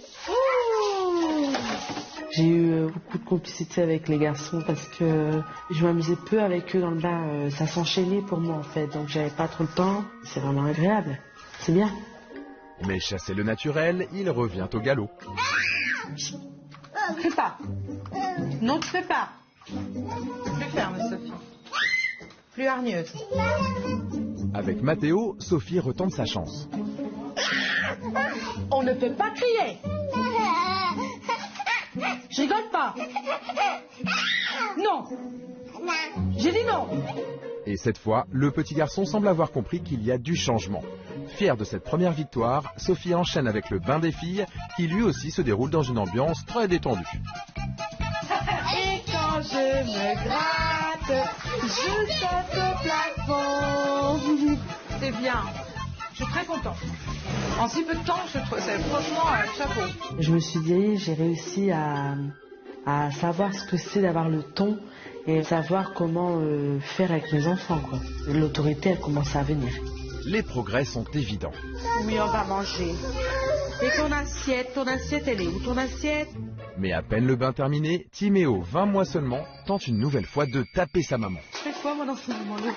J'ai eu beaucoup de complicité avec les garçons parce que je m'amusais peu avec eux dans le bain. Ça s'enchaînait pour moi en fait, donc j'avais pas trop le temps. C'est vraiment agréable. C'est bien. Mais chassé le naturel, il revient au galop. Fais pas. Non, tu fais pas. Plus ferme, Sophie. Plus hargneuse. Avec Mathéo, Sophie retente sa chance. On ne peut pas crier. Je rigole pas. Non. J'ai dit non. Et cette fois, le petit garçon semble avoir compris qu'il y a du changement. Fière de cette première victoire, Sophie enchaîne avec le bain des filles, qui lui aussi se déroule dans une ambiance très détendue. Et quand je me gratte, je saute au plafond. C'est bien. Je suis très contente. En si peu de temps, je trouve, c'est franchement chapeau. Je me suis dit, j'ai réussi à savoir ce que c'est d'avoir le ton et savoir comment faire avec mes enfants, quoi. L'autorité, elle commence à venir. Les progrès sont évidents. Oui, on va manger. Et ton assiette, elle est où ton assiette? Mais à peine le bain terminé, Timéo, 20 mois seulement, tente une nouvelle fois de taper sa maman. Je fais quoi, moi, dans ce moment-là?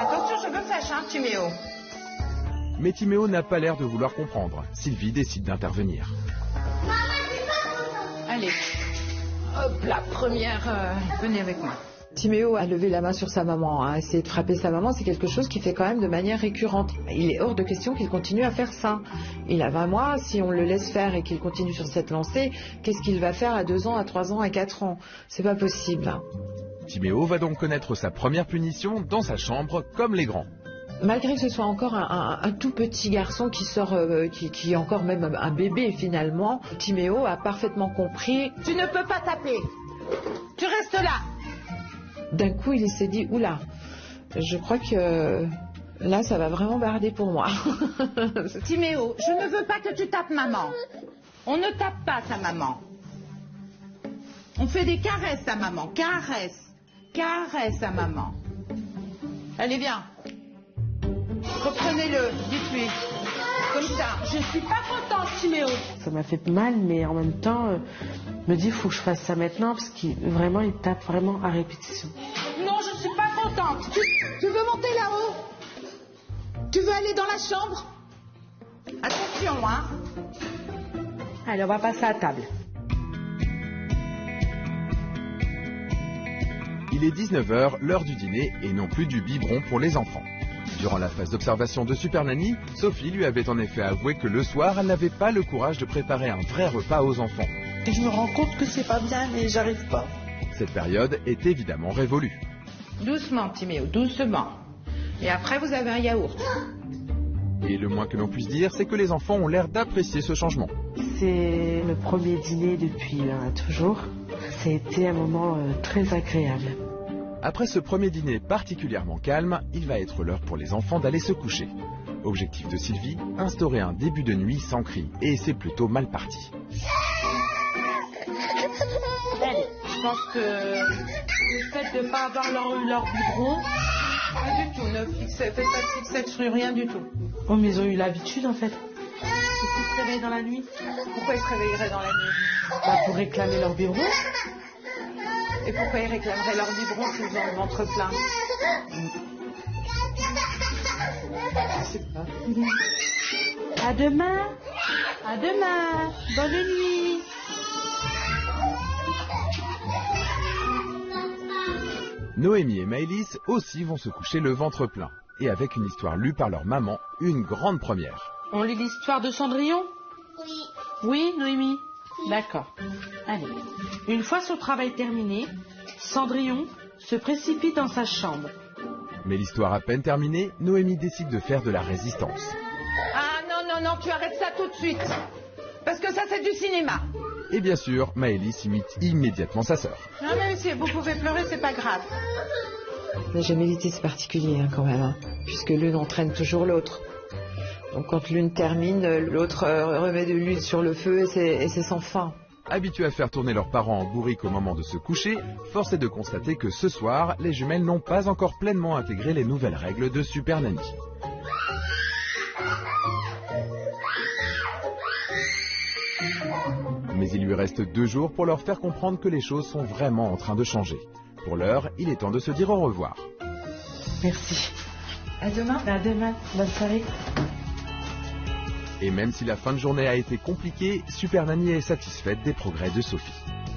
Attention, je me fâche, hein, Timéo. Mais Timéo n'a pas l'air de vouloir comprendre. Sylvie décide d'intervenir. Allez. Hop, la première, venez avec moi. Timéo a levé la main sur sa maman, a essayé de frapper sa maman, c'est quelque chose qu'il fait quand même de manière récurrente. Il est hors de question qu'il continue à faire ça. Il a 20 mois, si on le laisse faire et qu'il continue sur cette lancée, qu'est-ce qu'il va faire à 2 ans, à 3 ans, à 4 ans? C'est pas possible. Timéo va donc connaître sa première punition dans sa chambre comme les grands. Malgré que ce soit encore un tout petit garçon qui sort, qui est encore même un bébé finalement, Timéo a parfaitement compris. Tu ne peux pas taper. Tu restes là. D'un coup, il s'est dit, oula, je crois que là, ça va vraiment barder pour moi. Timéo, je ne veux pas que tu tapes maman. On ne tape pas sa maman. On fait des caresses à maman. Caresse à maman. Allez, viens. Reprenez-le, dites-lui. comme ça. Je suis pas contente, Timéo. Ça m'a fait mal, mais en même temps, me dit, il faut que je fasse ça maintenant, parce qu'il vraiment, il tape vraiment à répétition. Non, je suis pas contente. Tu veux monter là-haut? Tu veux aller dans la chambre? Attention, hein. Allez, on va passer à table. Il est 19h, l'heure du dîner et non plus du biberon pour les enfants. Durant la phase d'observation de Super Nanny, Sophie lui avait en effet avoué que le soir, elle n'avait pas le courage de préparer un vrai repas aux enfants. Et je me rends compte que c'est pas bien, mais j'arrive pas. Cette période est évidemment révolue. Doucement, Timéo, doucement. Et après, vous avez un yaourt. Et le moins que l'on puisse dire, c'est que les enfants ont l'air d'apprécier ce changement. C'est le premier dîner depuis toujours. Ça a été un moment très agréable. Après ce premier dîner particulièrement calme, il va être l'heure pour les enfants d'aller se coucher. Objectif de Sylvie, instaurer un début de nuit sans cris. Et c'est plutôt mal parti. Allez, je pense que le fait de ne pas avoir leur biberon... Pas du tout, faites pas de fixette sur rien du tout. Oh, mais ils ont eu l'habitude en fait. Ils se réveillent dans la nuit. Pourquoi ils se réveilleraient dans la nuit? Bah, pour réclamer leur biberon. Et pourquoi ils réclameraient leur biberon s'ils ont le ventre plein? Je sais pas. À demain. À demain. Bonne nuit. Noémie et Maëlys aussi vont se coucher le ventre plein. Et avec une histoire lue par leur maman, une grande première. On lit l'histoire de Cendrillon? Oui. Oui, Noémie? D'accord. Allez. Une fois son travail terminé, Cendrillon se précipite dans sa chambre. Mais l'histoire à peine terminée, Noémie décide de faire de la résistance. Ah non, tu arrêtes ça tout de suite. Parce que ça, c'est du cinéma. Et bien sûr, Maëlys imite immédiatement sa sœur. Non, mais si vous pouvez pleurer, c'est pas grave. La gémellité, c'est particulier quand même, hein, puisque l'une entraîne toujours l'autre. Donc quand l'une termine, l'autre remet de l'huile sur le feu et c'est sans fin. Habitués à faire tourner leurs parents en bourrique au moment de se coucher, force est de constater que ce soir, les jumelles n'ont pas encore pleinement intégré les nouvelles règles de Super Nanny. Mais il lui reste 2 jours pour leur faire comprendre que les choses sont vraiment en train de changer. Pour l'heure, il est temps de se dire au revoir. Merci. À demain. À demain. Bonne soirée. Et même si la fin de journée a été compliquée, Super Nanny est satisfaite des progrès de Sophie.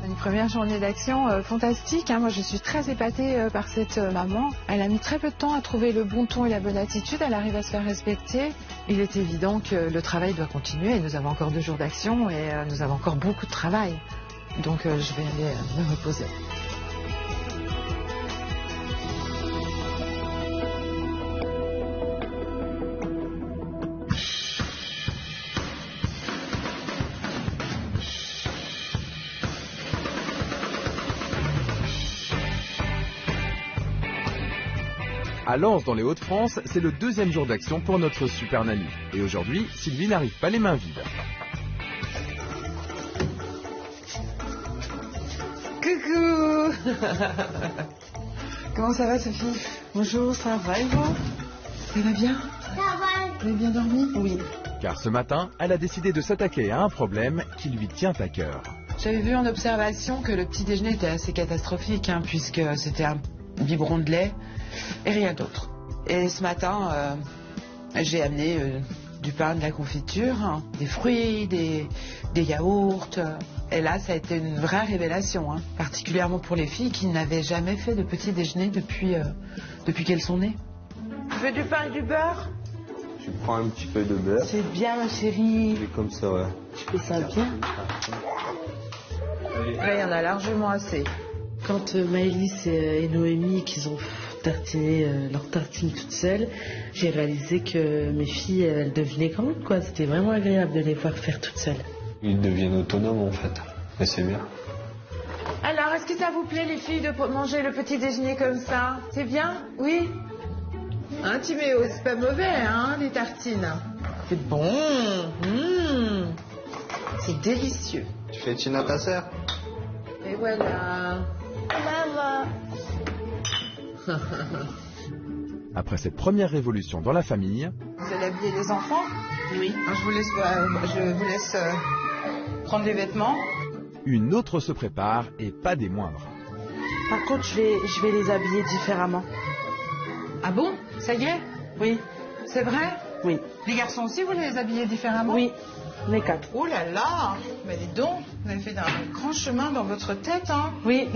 Une première journée d'action fantastique. Moi, je suis très épatée par cette maman. Elle a mis très peu de temps à trouver le bon ton et la bonne attitude. Elle arrive à se faire respecter. Il est évident que le travail doit continuer. Nous avons encore 2 jours d'action et nous avons encore beaucoup de travail. Donc, je vais aller me reposer. À Lens, dans les Hauts-de-France, c'est le 2e jour d'action pour notre Super Nanny. Et aujourd'hui, Sylvie n'arrive pas les mains vides. Coucou. Comment ça va, Sophie? Bonjour, ça va et vous? Ça va bien? Ça va. Vous avez bien dormi? Oui. Car ce matin, elle a décidé de s'attaquer à un problème qui lui tient à cœur. J'avais vu en observation que le petit déjeuner était assez catastrophique, puisque c'était un biberon de lait et rien d'autre. Et ce matin, j'ai amené du pain, de la confiture, des fruits, des yaourts. Et là, ça a été une vraie révélation, particulièrement pour les filles qui n'avaient jamais fait de petit déjeuner depuis qu'elles sont nées. Tu veux du pain et du beurre? Tu prends un petit peu de beurre. C'est bien, ma chérie. Et comme ça, ouais. Tu fais ça bien. Là, il y en a largement assez. Quand Maëlys et Noémie, qu'ils ont tartiné leur tartine toute seule, j'ai réalisé que mes filles, elles devenaient grandes, quoi. C'était vraiment agréable de les voir faire toutes seules. Ils deviennent autonomes, en fait. Et c'est bien. Alors, est-ce que ça vous plaît, les filles, de manger le petit déjeuner comme ça? C'est bien? Oui? Timéo, c'est pas mauvais, les tartines. C'est bon. C'est délicieux. Tu fais Tina ta sœur? Et voilà. Maman. Après cette première révolution dans la famille, Vous allez habiller les enfants? Oui. Alors, je vous laisse prendre les vêtements. Une autre se prépare et pas des moindres. Par contre, je vais les habiller différemment. Ah bon? Ça y est? Oui. C'est vrai? Oui. Les garçons aussi, vous les habillez différemment? Oui, les 4. Oh là là! Mais dis donc, vous avez fait un grand chemin dans votre tête, hein? Oui.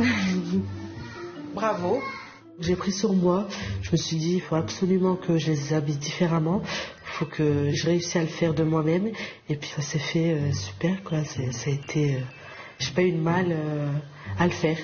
Bravo. J'ai pris sur moi, je me suis dit, il faut absolument que je les habille différemment, il faut que je réussisse à le faire de moi-même, et puis ça s'est fait super, quoi. Ça a été, j'ai pas eu de mal à le faire.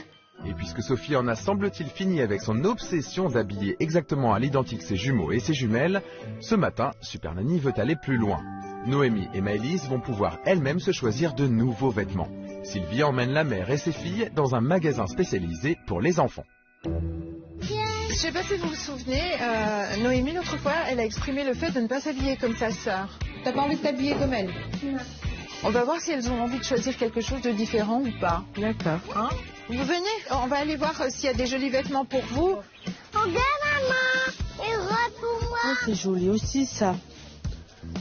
Et puisque Sophie en a semble-t-il fini avec son obsession d'habiller exactement à l'identique ses jumeaux et ses jumelles, ce matin, Super Nanny veut aller plus loin. Noémie et Maëlys vont pouvoir elles-mêmes se choisir de nouveaux vêtements. Sylvie emmène la mère et ses filles dans un magasin spécialisé pour les enfants. Je sais pas si vous vous souvenez, Noémie, l'autre fois, elle a exprimé le fait de ne pas s'habiller comme sa sœur. T'as pas envie de t'habiller comme elle? Non. On va voir si elles ont envie de choisir quelque chose de différent ou pas. D'accord. Hein? Vous venez? On va aller voir s'il y a des jolis vêtements pour vous. Regarde, maman, une robe pour moi. Oh, c'est joli aussi, ça.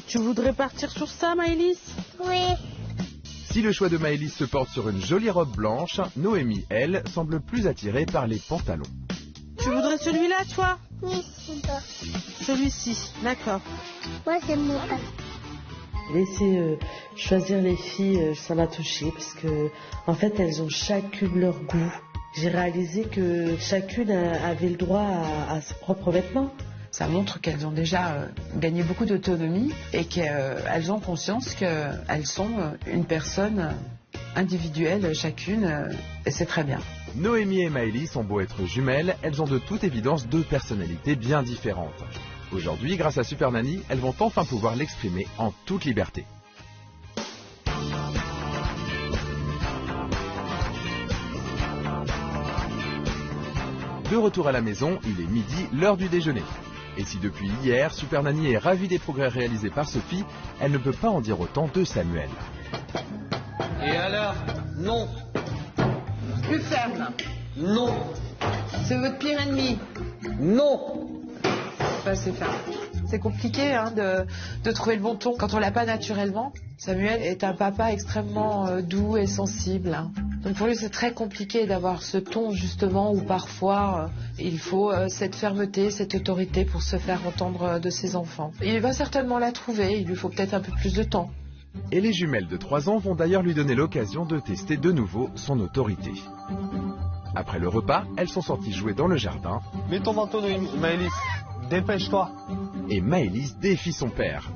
Tu voudrais partir sur ça, Maëlys? Oui. Si le choix de Maëlys se porte sur une jolie robe blanche, Noémie, elle, semble plus attirée par les pantalons. Tu voudrais celui-là, toi? Oui, c'est toi. Celui-ci, d'accord. Moi, c'est mon père. Laisser choisir les filles, ça m'a touchée parce que, en fait, elles ont chacune leur goût. J'ai réalisé que chacune avait le droit à ses propres vêtements. Ça montre qu'elles ont déjà gagné beaucoup d'autonomie et qu'elles ont conscience qu'elles sont une personne individuelle chacune, et c'est très bien. Noémie et Maëlys ont beau être jumelles, elles ont de toute évidence deux personnalités bien différentes. Aujourd'hui, grâce à Super Nanny, elles vont enfin pouvoir l'exprimer en toute liberté. De retour à la maison, il est midi, l'heure du déjeuner. Et si depuis hier, Super Nanny est ravie des progrès réalisés par Sophie, elle ne peut pas en dire autant de Samuel. Et alors? Non. Plus ferme. Non. C'est votre pire ennemi. Non. C'est ferme. C'est compliqué hein, de trouver le bon ton quand on l'a pas naturellement. Samuel est un papa extrêmement doux et sensible. Hein. Donc pour lui c'est très compliqué d'avoir ce ton justement où parfois il faut cette fermeté, cette autorité pour se faire entendre de ses enfants. Il va certainement la trouver, il lui faut peut-être un peu plus de temps. Et les jumelles de 3 ans vont d'ailleurs lui donner l'occasion de tester de nouveau son autorité. Après le repas, elles sont sorties jouer dans le jardin. Mets ton manteau, Maëlys. Dépêche-toi. Et Maëlys défie son père.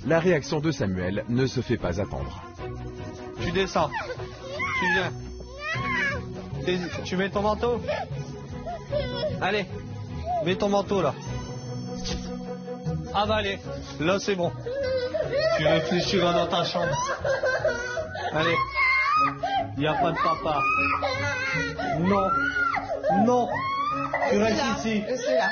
La réaction de Samuel ne se fait pas attendre. Tu descends. Tu viens. Tu mets ton manteau? Allez, mets ton manteau là. Ah bah allez, là c'est bon. Tu réfléchiras dans ta chambre. Allez, il n'y a pas de papa. Non, non, tu restes ici. C'est là.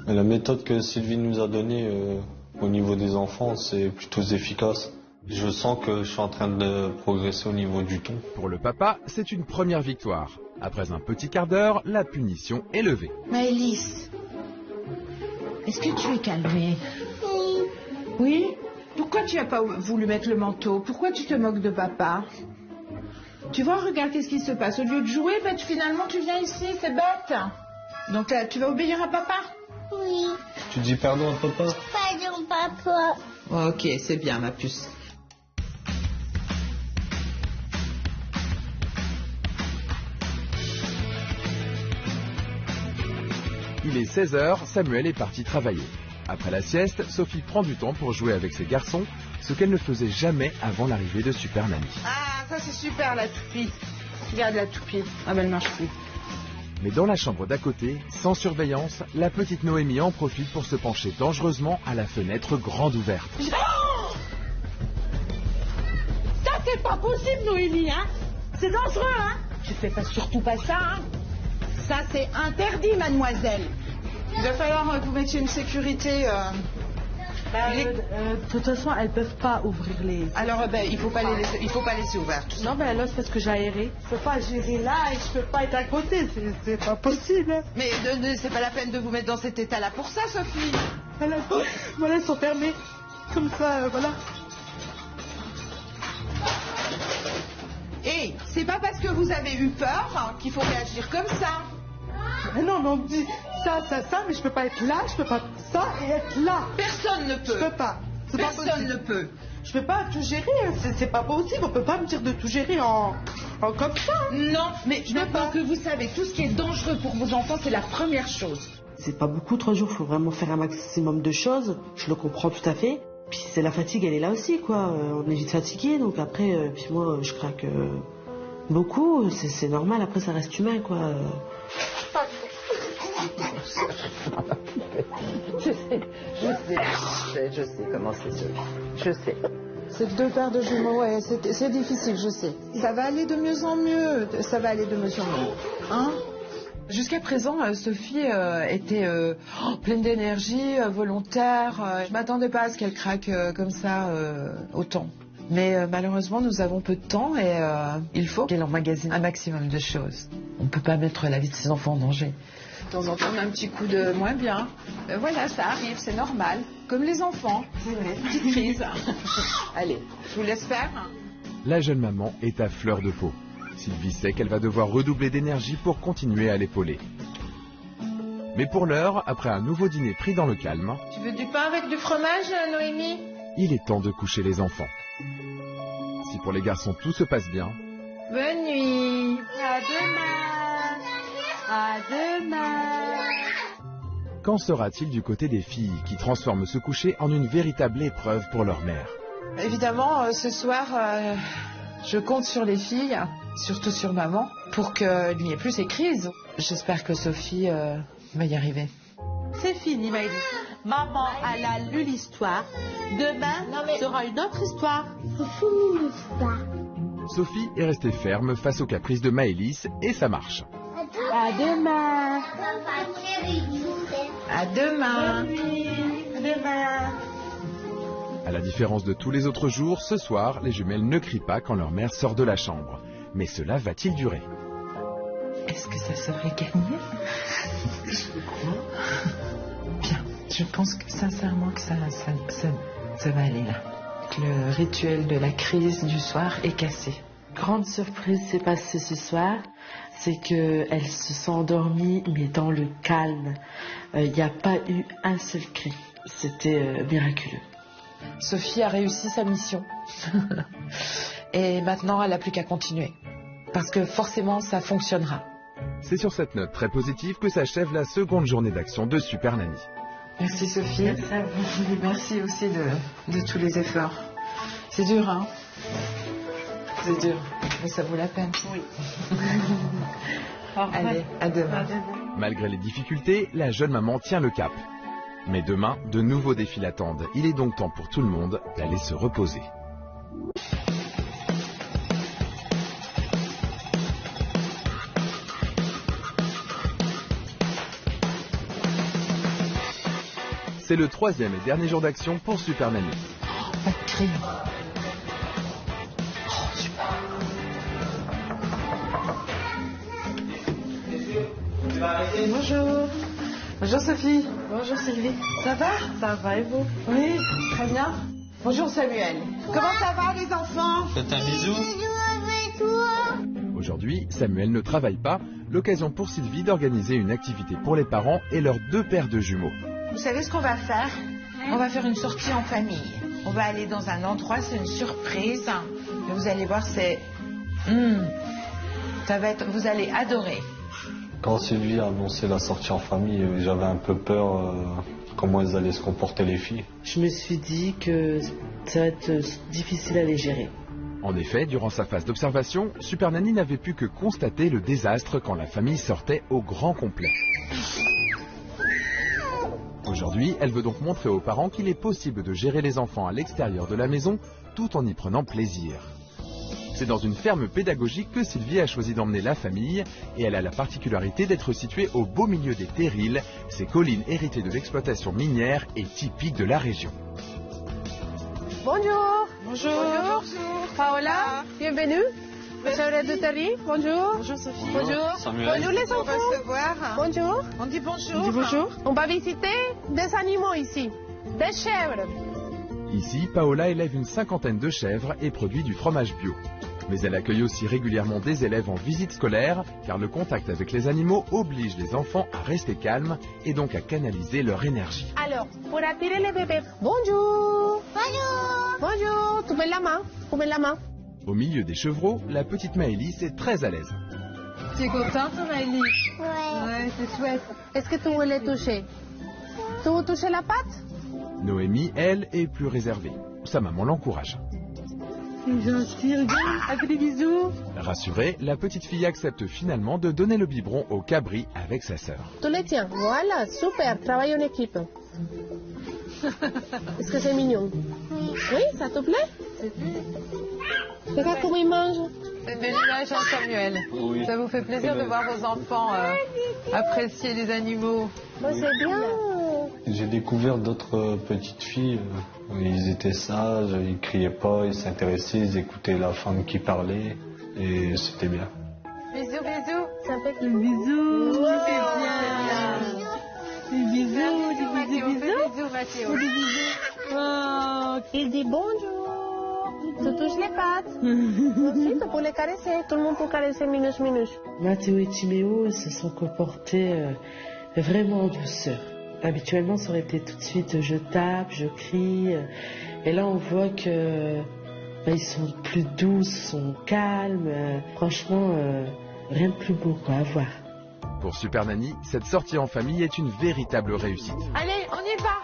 La méthode que Sylvie nous a donnée au niveau des enfants, c'est plutôt efficace. Je sens que je suis en train de progresser au niveau du ton. Pour le papa, c'est une première victoire. Après un petit quart d'heure, la punition est levée. Maëlys, est-ce que tu es calmée? Oui. Pourquoi tu n'as pas voulu mettre le manteau? Pourquoi tu te moques de papa? Tu vois, regarde qu'est-ce qui se passe. Au lieu de jouer, finalement tu viens ici, c'est bête. Donc là, tu vas obéir à papa? Oui. Tu dis pardon à papa? Pardon, papa. Ok, c'est bien ma puce. Il est 16h, Samuel est parti travailler. Après la sieste, Sophie prend du temps pour jouer avec ses garçons, ce qu'elle ne faisait jamais avant l'arrivée de Super Nanny. Ah, ça c'est super la toupie. Regarde la toupie. Ah ben elle marche plus. Mais dans la chambre d'à côté, sans surveillance, la petite Noémie en profite pour se pencher dangereusement à la fenêtre grande ouverte. Oh, ça c'est pas possible Noémie, hein. C'est dangereux, hein. Tu fais surtout pas ça, hein. Ça c'est interdit, mademoiselle. Il va falloir que vous mettiez une sécurité De toute façon, elles peuvent pas ouvrir les... Alors, il faut pas les laisser ouvertes. Non, mais là, c'est parce que j'ai aéré. Je peux pas gérer là et je peux pas être à côté. C'est pas possible. Mais c'est pas la peine de vous mettre dans cet état-là pour ça, Sophie. Voilà, elles sont fermées. Comme ça, voilà. Et c'est pas parce que vous avez eu peur qu'il faut réagir comme ça. Mais non, mais on me dit ça, mais je peux pas être là, je peux pas ça et être là. Personne ne peut. Je peux pas. Personne ne peut. Je peux pas tout gérer, c'est pas possible. On peut pas me dire de tout gérer en comme ça. Non, mais je peux Maintenant pas. que vous savez tout ce qui est dangereux pour vos enfants, c'est la première chose. C'est pas beaucoup, 3 jours, faut vraiment faire un maximum de choses. Je le comprends tout à fait. Puis c'est la fatigue, elle est là aussi, quoi. On est vite fatigué, donc après, puis moi, je craque beaucoup. C'est normal, après, ça reste humain, quoi. Je sais comment c'est ça. Je sais. C'est 2 paires de jumeaux, ouais, c'est difficile, je sais. Ça va aller de mieux en mieux. Ça va aller de mieux en mieux. Hein? Jusqu'à présent, Sophie était pleine d'énergie, volontaire. Je m'attendais pas à ce qu'elle craque comme ça autant. Mais malheureusement, nous avons peu de temps et il faut qu'elle emmagasine un maximum de choses. On ne peut pas mettre la vie de ses enfants en danger. De temps en temps, on a un petit coup de moins bien. Voilà, ça arrive, c'est normal. Comme les enfants. C'est vrai, petite crise. Allez, je vous laisse faire. La jeune maman est à fleur de peau. Sylvie sait qu'elle va devoir redoubler d'énergie pour continuer à l'épauler. Mais pour l'heure, après un nouveau dîner pris dans le calme, Tu veux du pain avec du fromage, Noémie? il est temps de coucher les enfants. Si pour les garçons tout se passe bien, Bonne nuit. À demain. À demain. qu'en sera-t-il du côté des filles qui transforment ce coucher en une véritable épreuve pour leur mère? Évidemment, ce soir, je compte sur les filles, surtout sur maman, pour qu'il n'y ait plus ces crises. J'espère que Sophie va y arriver. C'est fini, Maëlys. Maman, elle a lu l'histoire. Demain, sera une autre histoire. C'est fini l'histoire. Sophie est restée ferme face aux caprices de Maëlys et ça marche. À demain. À demain. À demain. À la différence de tous les autres jours, ce soir, les jumelles ne crient pas quand leur mère sort de la chambre. Mais cela va-t-il durer? Est-ce que ça serait gagné? Je crois. Bien, je pense que sincèrement que ça va aller là. Que le rituel de la crise du soir est cassé. Grande surprise s'est passée ce soir, c'est qu'elles se sont endormies, mais dans le calme. Il n'y a pas eu un seul cri. C'était miraculeux. Sophie a réussi sa mission. Et maintenant, elle n'a plus qu'à continuer. Parce que forcément, ça fonctionnera. C'est sur cette note très positive que s'achève la seconde journée d'action de Super Nanny. Merci Sophie. Merci à vous. Merci aussi de tous les efforts. C'est dur, hein? C'est dur, mais ça vaut la peine. Oui. Allez, à demain. Malgré les difficultés, la jeune maman tient le cap. Mais demain, de nouveaux défis l'attendent. Il est donc temps pour tout le monde d'aller se reposer. C'est le 3e et dernier jour d'action pour Super Nanny. Pas de crime. Oh, super. Bonjour. Bonjour Sophie. Bonjour Sylvie. Ça va? Ça va et vous? Oui, très bien. Bonjour Samuel. Comment ça va les enfants? Faites un bisou. Aujourd'hui, Samuel ne travaille pas, l'occasion pour Sylvie d'organiser une activité pour les parents et leurs 2 paires de jumeaux. Vous savez ce qu'on va faire? On va faire une sortie en famille. On va aller dans un endroit, c'est une surprise. Et vous allez voir, c'est... Ça va être... Vous allez adorer. Quand Sylvie a annoncé la sortie en famille, j'avais un peu peur comment elles allaient se comporter les filles. Je me suis dit que ça va être difficile à les gérer. En effet, durant sa phase d'observation, Super Nanny n'avait pu que constater le désastre quand la famille sortait au grand complet. Aujourd'hui, elle veut donc montrer aux parents qu'il est possible de gérer les enfants à l'extérieur de la maison tout en y prenant plaisir. C'est dans une ferme pédagogique que Sylvie a choisi d'emmener la famille et elle a la particularité d'être située au beau milieu des terrils, ces collines héritées de l'exploitation minière et typiques de la région. Bonjour. Bonjour. Paola, bienvenue. Monsieur Dutari, bonjour. Bonjour Sophie. Bonjour. Samuel. Bonjour les On va enfants. se voir. Bonjour. On dit bonjour. On dit bonjour. On va visiter des animaux ici. Des chèvres. Ici, Paola élève une cinquantaine de chèvres et produit du fromage bio. Mais elle accueille aussi régulièrement des élèves en visite scolaire, car le contact avec les animaux oblige les enfants à rester calmes et donc à canaliser leur énergie. Alors, pour attirer les bébés, bonjour. Bonjour. Bonjour. Tu mets la main. Tu mets la main. Au milieu des chevreaux, la petite Maëlys est très à l'aise. Tu es contente, Maëlys? Ouais. Ouais, c'est chouette. Est-ce que tu veux les toucher? Tu veux toucher la patte? Noémie, elle, est plus réservée. Sa maman l'encourage. Gentil, regarde, avec des bisous. Rassurée, la petite fille accepte finalement de donner le biberon au cabri avec sa sœur. Tu les tiens. Voilà, super, travail en équipe. Est-ce que c'est mignon? Oui, ça te plaît? Regarde comment il mange. C'est une belle image, hein, Samuel. Oui. Ça vous fait plaisir de voir vos enfants apprécier les animaux. Bon, c'est bien. J'ai découvert d'autres petites filles. Ils étaient sages, ils criaient pas, ils s'intéressaient, ils écoutaient la femme qui parlait et c'était bien. Bisous, bisous. Ça fait que bisous. Ouais, C'est bien. Des bisous, des bisous, bisous. Bisous, Mathéo. Des bisous. Oh, il dit bonjour. Tu touches les pattes. Ensuite, pour les caresser. Tout le monde peut caresser minus. Mathéo et Timéo se sont comportés vraiment en douceur. Habituellement, ça aurait été tout de suite je tape, je crie. Et là, on voit que ils sont plus doux, sont calmes. Franchement, rien de plus beau quoi, à voir. Pour Super Nanny, cette sortie en famille est une véritable réussite. Allez, on y va.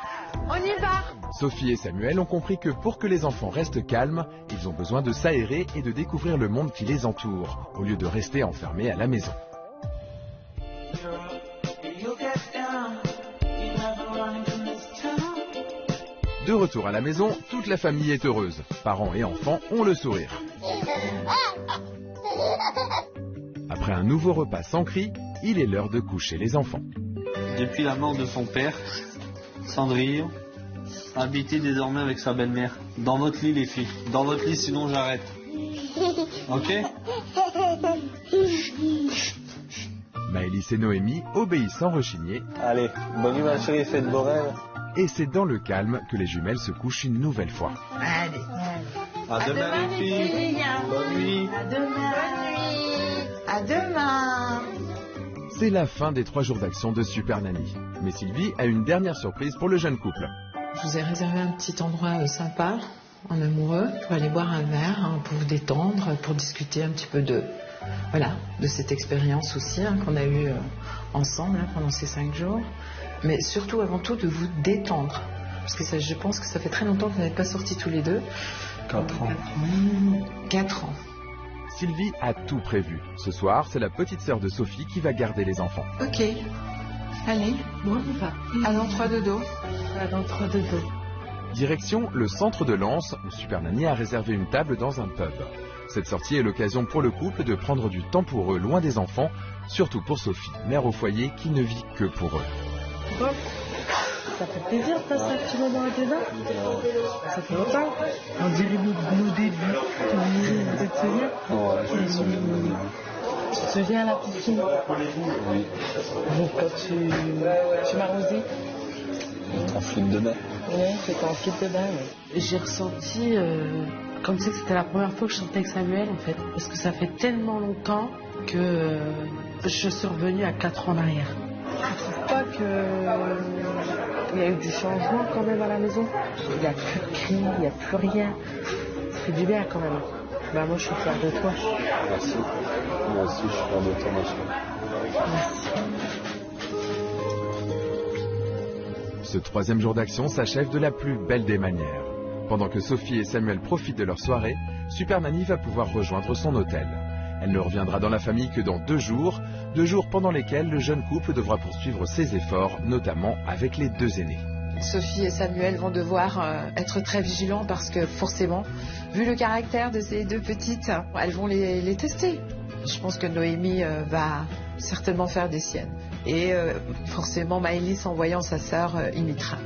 On y va. Sophie et Samuel ont compris que pour que les enfants restent calmes, ils ont besoin de s'aérer et de découvrir le monde qui les entoure, au lieu de rester enfermés à la maison. De retour à la maison, toute la famille est heureuse. Parents et enfants ont le sourire. Après un nouveau repas sans cri, il est l'heure de coucher les enfants. Depuis la mort de son père, Cendrillon habitait désormais avec sa belle-mère. Dans votre lit, les filles. Dans votre lit, sinon j'arrête. Ok? Maëlys et Noémie obéissent sans rechigner. Allez, bonne nuit ma chérie, faites beau rêve. Et c'est dans le calme que les jumelles se couchent une nouvelle fois. Allez. À demain les filles. Bonne nuit. À demain. Bonne nuit. À demain. C'est la fin des 3 jours d'action de Super Nanny. Mais Sylvie a une dernière surprise pour le jeune couple. Je vous ai réservé un petit endroit sympa, en amoureux, pour aller boire un verre, hein, pour vous détendre, pour discuter un petit peu de cette expérience aussi qu'on a eue ensemble pendant ces 5 jours. Mais surtout, avant tout, de vous détendre. Parce que je pense que ça fait très longtemps que vous n'êtes pas sortis tous les deux. 4 ans. 4 ans. Sylvie a tout prévu. Ce soir, c'est la petite sœur de Sophie qui va garder les enfants. Ok. Allez, Bon, on va. allons 3 dodo. Dans 3 de dos. Direction le centre de Lens, où Super Nanny a réservé une table dans un pub. Cette sortie est l'occasion pour le couple de prendre du temps pour eux, loin des enfants, surtout pour Sophie, mère au foyer qui ne vit que pour eux. Bon, ça fait plaisir de passer un petit moment à deux. Ça fait longtemps. On dirait nos débuts. Tu te souviens? Ouais, je me souviens de mon début. Tu te souviens à la piscine? Oui, Donc quand tu m'as rosé? en flûte de bain. Oui, c'était en fil de bain. Ouais. J'ai ressenti comme si c'était la première fois que je chantais avec Samuel en fait. Parce que ça fait tellement longtemps que je suis revenue à 4 ans en arrière. Je trouve pas qu'il y a eu du changement quand même à la maison. Il n'y a plus de cris, il n'y a plus rien. Ça fait du bien quand même. Bah, moi je suis fière de toi. Merci. Moi aussi, je suis fier de toi, ma chérie. Merci. Ce 3e jour d'action s'achève de la plus belle des manières. Pendant que Sophie et Samuel profitent de leur soirée, Super Nanny va pouvoir rejoindre son hôtel. Elle ne reviendra dans la famille que dans 2 jours, 2 jours pendant lesquels le jeune couple devra poursuivre ses efforts, notamment avec les 2 aînés. Sophie et Samuel vont devoir être très vigilants parce que forcément, vu le caractère de ces 2 petites, elles vont les tester. Je pense que Noémie va certainement faire des siennes. Et forcément, Maëlys, en voyant sa sœur, imitera.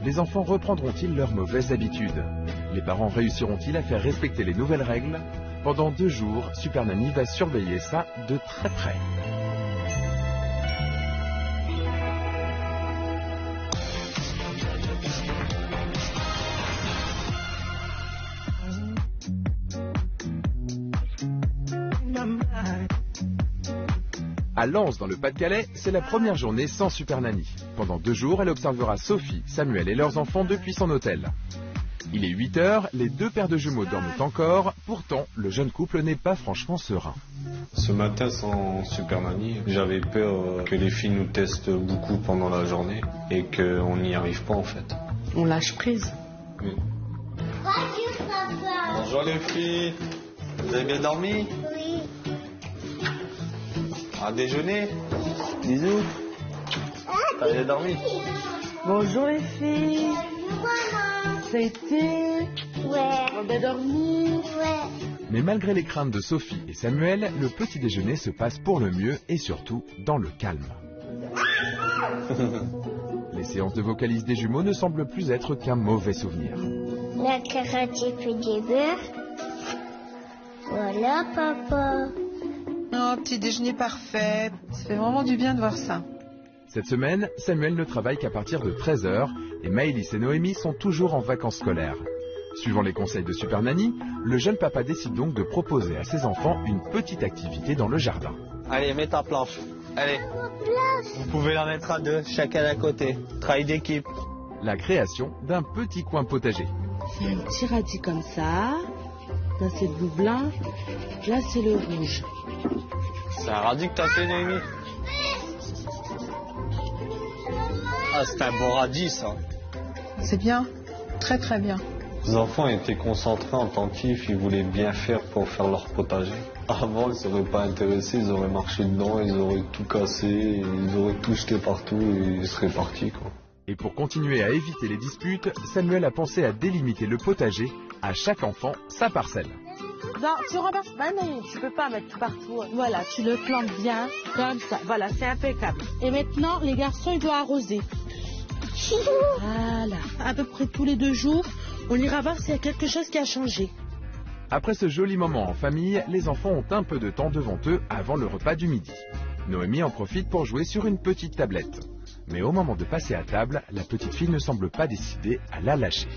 Les enfants reprendront-ils leurs mauvaises habitudes? Les parents réussiront-ils à faire respecter les nouvelles règles? Pendant 2 jours, Super Nanny va surveiller ça de très près. À Lens, dans le Pas-de-Calais, c'est la première journée sans Super Nanny. Pendant 2 jours, elle observera Sophie, Samuel et leurs enfants depuis son hôtel. Il est 8 h, les 2 paires de jumeaux dorment encore, pourtant le jeune couple n'est pas franchement serein. Ce matin sans Super Nanny, j'avais peur que les filles nous testent beaucoup pendant la journée et qu'on n'y arrive pas en fait. On lâche prise. Oui. Bonjour les filles, vous avez bien dormi? Oui. À déjeuner? Bisous. T'as bien dormi? Bonjour les filles. Ça a été? Ouais. On a bien dormi? Ouais. Mais malgré les craintes de Sophie et Samuel, le petit déjeuner se passe pour le mieux et surtout dans le calme. Les séances de vocalises des jumeaux ne semblent plus être qu'un mauvais souvenir. La carotte et puis du beurre. Voilà, papa. Oh, petit déjeuner parfait. Ça fait vraiment du bien de voir ça. Cette semaine, Samuel ne travaille qu'à partir de 13 h et Maëlys et Noémie sont toujours en vacances scolaires. Suivant les conseils de Super Nanny, le jeune papa décide donc de proposer à ses enfants une petite activité dans le jardin. Allez, mets ta planche. Allez. Vous pouvez la mettre à 2, chacun d'un côté. Travail d'équipe. La création d'un petit coin potager. C'est un petit radis comme ça. Là, c'est le bleu blanc. Là, c'est le rouge. C'est un radis que t'as fait, Noémie? Ah, c'est un bon radis, ça. C'est bien. Très très bien. Les enfants étaient concentrés, attentifs, ils voulaient bien faire pour faire leur potager. Avant, ils ne seraient pas intéressés, ils auraient marché dedans, ils auraient tout cassé, ils auraient tout jeté partout et ils seraient partis, quoi. Et pour continuer à éviter les disputes, Samuel a pensé à délimiter le potager, à chaque enfant sa parcelle. Non, tu renverses pas, non, tu peux pas mettre tout partout. Voilà, tu le plantes bien, comme ça. Voilà, c'est impeccable. Et maintenant, les garçons, ils doivent arroser. Voilà, à peu près tous les 2 jours, on ira voir s'il y a quelque chose qui a changé. Après ce joli moment en famille, les enfants ont un peu de temps devant eux avant le repas du midi. Noémie en profite pour jouer sur une petite tablette. Mais au moment de passer à table, la petite fille ne semble pas décidée à la lâcher.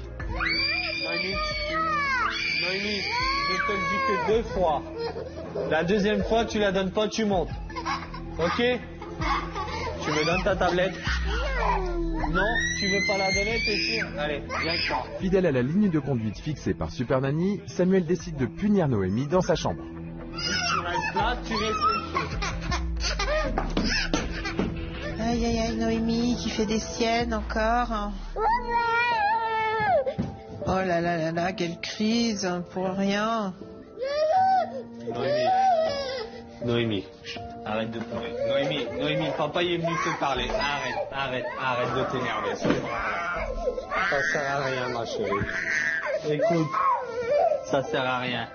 Noémie, je te le dis que 2 fois. La 2e fois, tu la donnes pas, tu montes. Ok? Tu me donnes ta tablette? Non, tu veux pas la donner, t'es sûr? Allez, viens avec moi. Fidèle à la ligne de conduite fixée par Super Nanny, Samuel décide de punir Noémie dans sa chambre. Tu restes là, tu réfléchis. Aïe aïe aïe, Noémie qui fait des siennes encore. Oh là là là là, quelle crise, pour rien. Noémie, arrête de pleurer. Noémie, papa il est venu te parler. Arrête de t'énerver. Ça sert à rien, ma chérie. Écoute, ça sert à rien.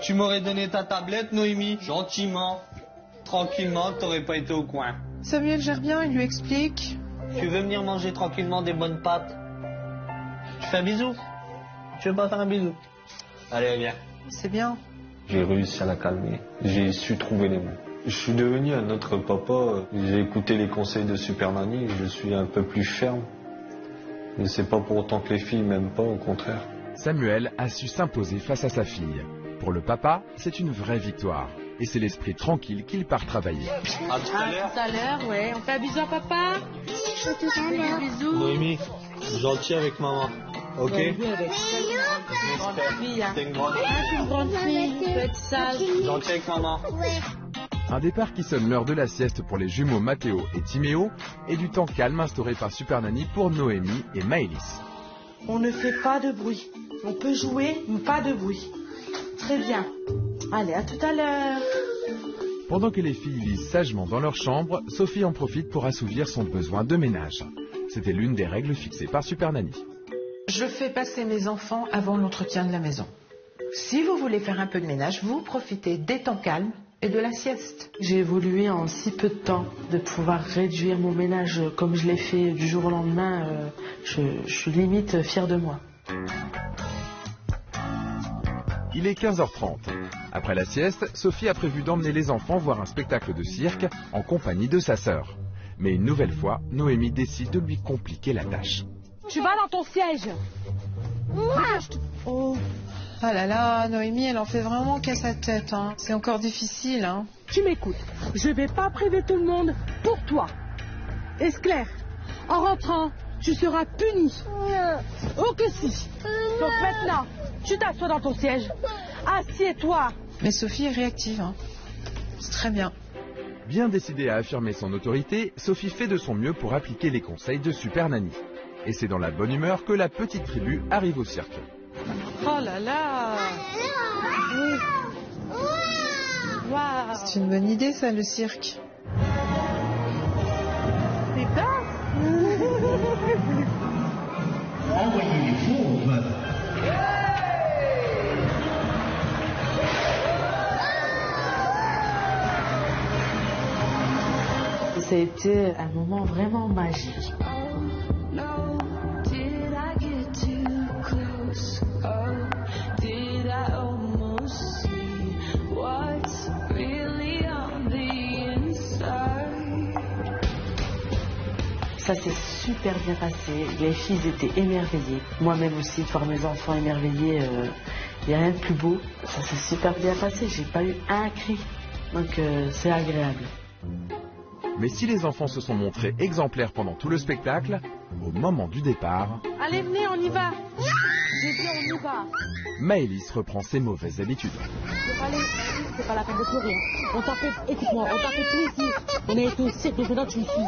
Tu m'aurais donné ta tablette, Noémie, gentiment, tranquillement, t'aurais pas été au coin. Samuel gère bien, il lui explique. Tu veux venir manger tranquillement des bonnes pâtes? Tu fais un bisou? Tu veux pas faire un bisou? Allez, viens. C'est bien. J'ai réussi à la calmer, j'ai su trouver les mots. Je suis devenu un autre papa, j'ai écouté les conseils de Super Nanny, je suis un peu plus ferme. Mais c'est pas pour autant que les filles m'aiment pas, au contraire. Samuel a su s'imposer face à sa fille. Pour le papa, c'est une vraie victoire. Et c'est l'esprit tranquille qu'il part travailler. À tout à l'heure, ouais. On fait un bisou à papa? À tout à l'heure. Bisous. Noémie, gentil avec maman. Ok? T'es une grande fille, tu peux être sage. Gentil avec maman. Un départ qui sonne l'heure de la sieste pour les jumeaux Mathéo et Timéo et du temps calme instauré par Super Nanny pour Noémie et Maëlys. On ne fait pas de bruit. On peut jouer, mais pas de bruit. Très bien. Allez, à tout à l'heure. Pendant que les filles lisent sagement dans leur chambre, Sophie en profite pour assouvir son besoin de ménage. C'était l'une des règles fixées par Super Nanny. Je fais passer mes enfants avant l'entretien de la maison. Si vous voulez faire un peu de ménage, vous profitez des temps calmes et de la sieste. J'ai évolué en si peu de temps de pouvoir réduire mon ménage comme je l'ai fait du jour au lendemain. Je suis limite fière de moi. Il est 15h30. Après la sieste, Sophie a prévu d'emmener les enfants voir un spectacle de cirque en compagnie de sa sœur. Mais une nouvelle fois, Noémie décide de lui compliquer la tâche. Tu vas dans ton siège. Oh. Ah là là, Noémie, elle en fait vraiment qu'à sa tête. Hein. C'est encore difficile. Hein. Tu m'écoutes. Je vais pas priver tout le monde pour toi. Est-ce clair? En rentrant, tu seras puni. Oh que si. Donc maintenant, tu t'assois dans ton siège. Assieds-toi. Mais Sophie est réactive. Hein. C'est très bien. Bien décidée à affirmer son autorité, Sophie fait de son mieux pour appliquer les conseils de Super Nanny. Et c'est dans la bonne humeur que la petite tribu arrive au cirque. Oh là là. Oui. Wow. C'est une bonne idée ça, le cirque. C'est ça. Envoyez les fauves. Ça a été un moment vraiment magique. Ça s'est super bien passé. Les filles étaient émerveillées. Moi-même aussi, de voir mes enfants émerveillés, il n'y a rien de plus beau. Ça s'est super bien passé. J'ai pas eu un cri. Donc c'est agréable. Mais si les enfants se sont montrés exemplaires pendant tout le spectacle, au moment du départ... Allez, venez, on y va. J'ai dit, on y va. Maëlys reprend ses mauvaises habitudes. C'est pas la peine de pleurer. On t'a fait, écoute-moi, on t'a fait plaisir. On a été au cirque, maintenant tu me suis.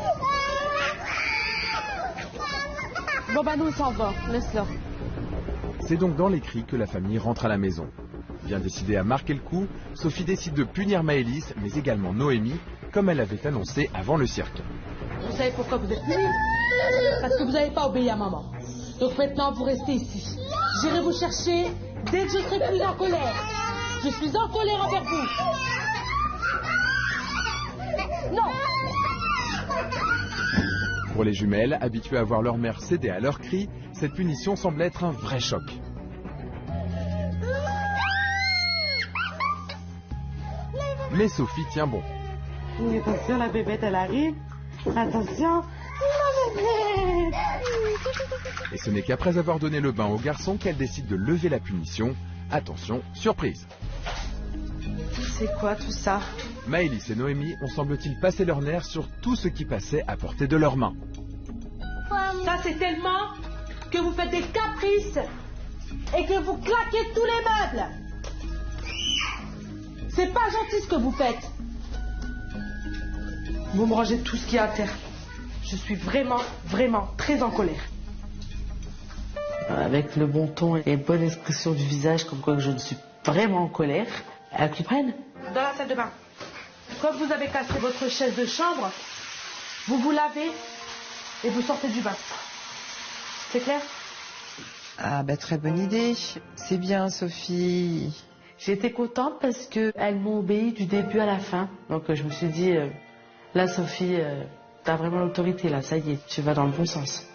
Bon bah nous on s'en va, laisse-la. C'est donc dans les cris que la famille rentre à la maison. Bien décidée à marquer le coup, Sophie décide de punir Maëlys, mais également Noémie, comme elle avait annoncé avant le cirque. Vous savez pourquoi vous êtes punis? Parce que vous n'avez pas obéi à maman. Donc maintenant vous restez ici. J'irai vous chercher dès que je serai plus en colère. Je suis en colère envers vous. Non. Pour les jumelles, habituées à voir leur mère céder à leurs cris, cette punition semble être un vrai choc. Mais Sophie tient bon. Attention, la bébête, elle arrive. Attention, la bébête. Et ce n'est qu'après avoir donné le bain au garçon qu'elle décide de lever la punition. Attention, surprise. C'est quoi tout ça? Maëlys et Noémie ont semble-t-il passé leurs nerfs sur tout ce qui passait à portée de leurs mains. Ça c'est tellement que vous faites des caprices et que vous claquez tous les meubles. C'est pas gentil ce que vous faites. Vous me rangez tout ce qui est à terre. Je suis vraiment, vraiment très en colère. Avec le bon ton et bonne expression du visage, comme quoi que je ne suis vraiment en colère, elles comprennent. Dans la salle de bain. Comme vous avez cassé votre chaise de chambre, vous vous lavez et vous sortez du bain. C'est clair? Ah bah très bonne idée. C'est bien Sophie. J'étais contente parce qu'elles m'ont obéi du début à la fin. Donc je me suis dit, là Sophie, t'as vraiment l'autorité là, ça y est, tu vas dans le bon sens.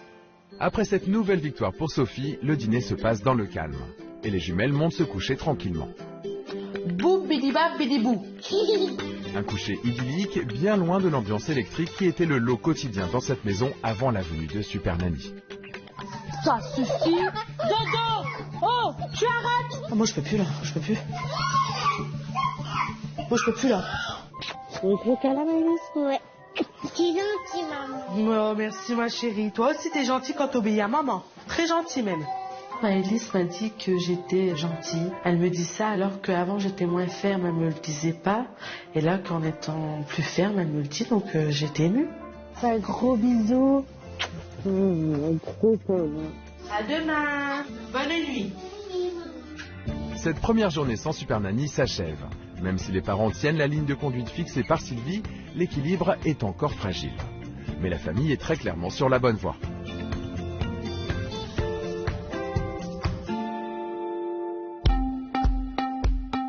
Après cette nouvelle victoire pour Sophie, le dîner se passe dans le calme. Et les jumelles montent se coucher tranquillement. Boum, bidi bam, bidi bou. Un coucher idyllique, bien loin de l'ambiance électrique qui était le lot quotidien dans cette maison avant la venue de Super Nanny. Ça suffit. Dodo. Oh, tu arrêtes. Oh, moi je peux plus là, je peux plus. Moi je peux plus là. Tu veux câlin, Maëlys? Ouais. T'es gentille, maman. Oh, merci ma chérie. Toi aussi t'es gentille quand t'obéis à maman. Très gentille même. Maëlys m'a dit que j'étais gentille. Elle me dit ça alors qu'avant j'étais moins ferme, elle me le disait pas. Et là qu'en étant plus ferme, elle me le dit, donc j'étais émue. Fais un gros bisou. Trop fort. À demain. Bonne nuit. Cette première journée sans Super Nanny s'achève. Même si les parents tiennent la ligne de conduite fixée par Sylvie, l'équilibre est encore fragile. Mais la famille est très clairement sur la bonne voie.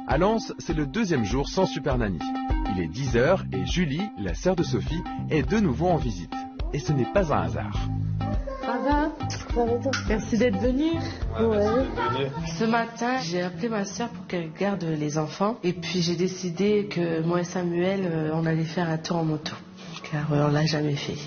À Lens, c'est le deuxième jour sans Super Nanny. Il est 10h et Julie, la sœur de Sophie, est de nouveau en visite. Et ce n'est pas un hasard. Ça va? Merci d'être venu. Ouais. Ce matin, j'ai appelé ma soeur pour qu'elle garde les enfants. Et puis j'ai décidé que moi et Samuel, on allait faire un tour en moto. Car on l'a jamais fait.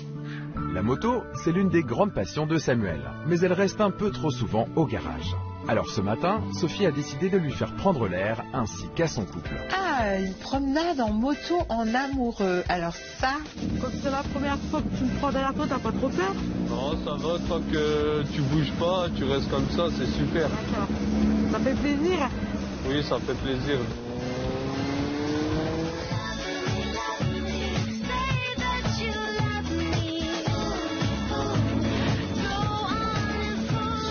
La moto, c'est l'une des grandes passions de Samuel, mais elle reste un peu trop souvent au garage. Alors ce matin, Sophie a décidé de lui faire prendre l'air, ainsi qu'à son couple. Ah, une promenade en moto en amoureux. Alors ça... Comme c'est la première fois que tu me prends derrière toi, t'as pas trop peur? Non, ça va, tant que tu bouges pas, tu restes comme ça, c'est super. D'accord. Ça fait plaisir? Oui, ça fait plaisir.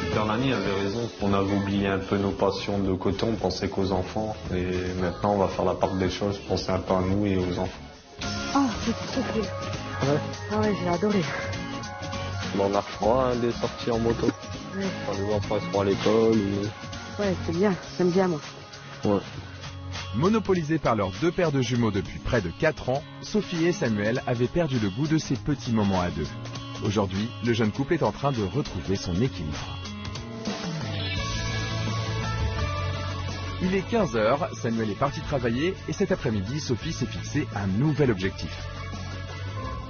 Super Nanny avait raison, on avait oublié un peu nos passions de côté, on pensait qu'aux enfants. Et maintenant on va faire la part des choses, penser un peu à nous et aux enfants. Oh, c'est trop cool. Ouais. Ah ouais, j'ai adoré. Bon, on a froid des sorties en moto. Ouais. Quand les enfants seront à l'école ou... Ouais, c'est bien, j'aime bien moi. Ouais. Monopolisés par leurs deux paires de jumeaux depuis près de 4 ans, Sophie et Samuel avaient perdu le goût de ces petits moments à deux. Aujourd'hui, le jeune couple est en train de retrouver son équilibre. Il est 15h, Samuel est parti travailler et cet après-midi, Sophie s'est fixé un nouvel objectif.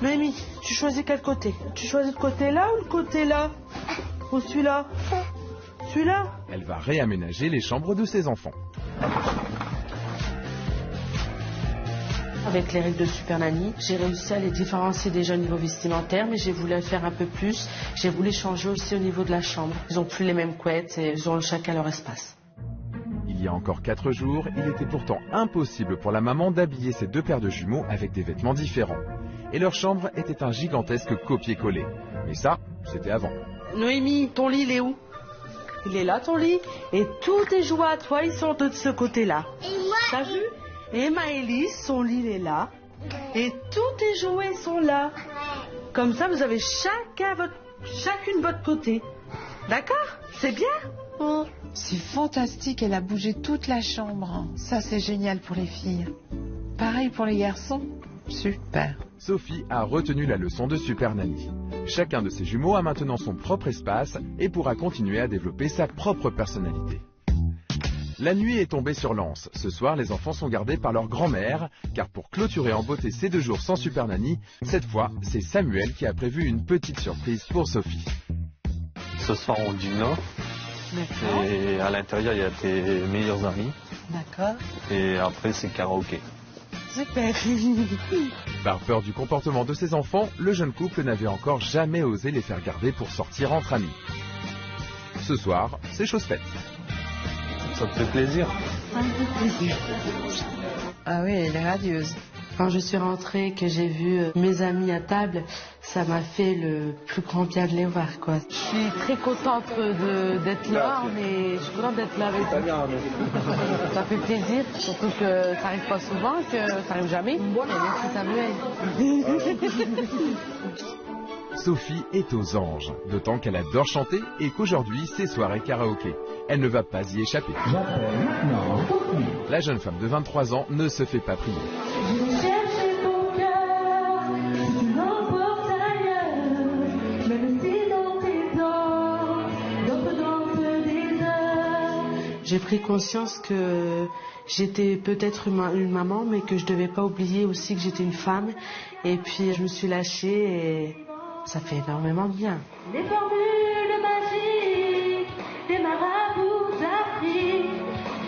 Noémie, tu choisis quel côté? Tu choisis le côté là ou le côté là? Ou celui-là? Celui-là? Elle va réaménager les chambres de ses enfants. Avec les règles de Super Nanny, j'ai réussi à les différencier déjà au niveau vestimentaire, mais j'ai voulu faire un peu plus. J'ai voulu changer aussi au niveau de la chambre. Ils n'ont plus les mêmes couettes et ils ont chacun leur espace. Il y a encore 4 jours, il était pourtant impossible pour la maman d'habiller ses deux paires de jumeaux avec des vêtements différents. Et leur chambre était un gigantesque copier-coller. Mais ça, c'était avant. Noémie, ton lit, il est où? Il est là, ton lit. Et tous tes jouets à toi, ils sont de ce côté-là. T'as vu? Et Maëlys, son lit, il est là. Et tous tes jouets sont là. Comme ça, vous avez chacune votre côté. D'accord? C'est bien? Oh, c'est fantastique, elle a bougé toute la chambre. Ça, c'est génial pour les filles. Pareil pour les garçons. Super. Sophie a retenu la leçon de Super Nanny. Chacun de ses jumeaux a maintenant son propre espace et pourra continuer à développer sa propre personnalité. La nuit est tombée sur l'anse. Ce soir, les enfants sont gardés par leur grand-mère, car pour clôturer en beauté ces 2 jours sans Super Nanny, cette fois, c'est Samuel qui a prévu une petite surprise pour Sophie. Ce soir on dîne D'accord. et à l'intérieur il y a tes meilleurs amis. D'accord. Et après c'est karaoké. Super. Par peur du comportement de ses enfants, le jeune couple n'avait encore jamais osé les faire garder pour sortir entre amis. Ce soir, c'est chose faite. Ça te fait plaisir? Ah oui, elle est radieuse. Quand je suis rentrée, que j'ai vu mes amis à table, ça m'a fait le plus grand bien de les voir, quoi. Je suis très contente d'être là, mais je suis contente d'être là avec vous. Ça fait plaisir, surtout que ça arrive pas souvent, que ça arrive jamais. Et merci Samuel. Sophie est aux anges, d'autant qu'elle adore chanter et qu'aujourd'hui, c'est soirée karaoké. Elle ne va pas y échapper. La jeune femme de 23 ans ne se fait pas prier. J'ai pris conscience que j'étais peut-être une maman, mais que je devais pas oublier aussi que j'étais une femme. Et puis je me suis lâchée et ça fait énormément de bien. Des formules magiques, des marabouts d'Afrique,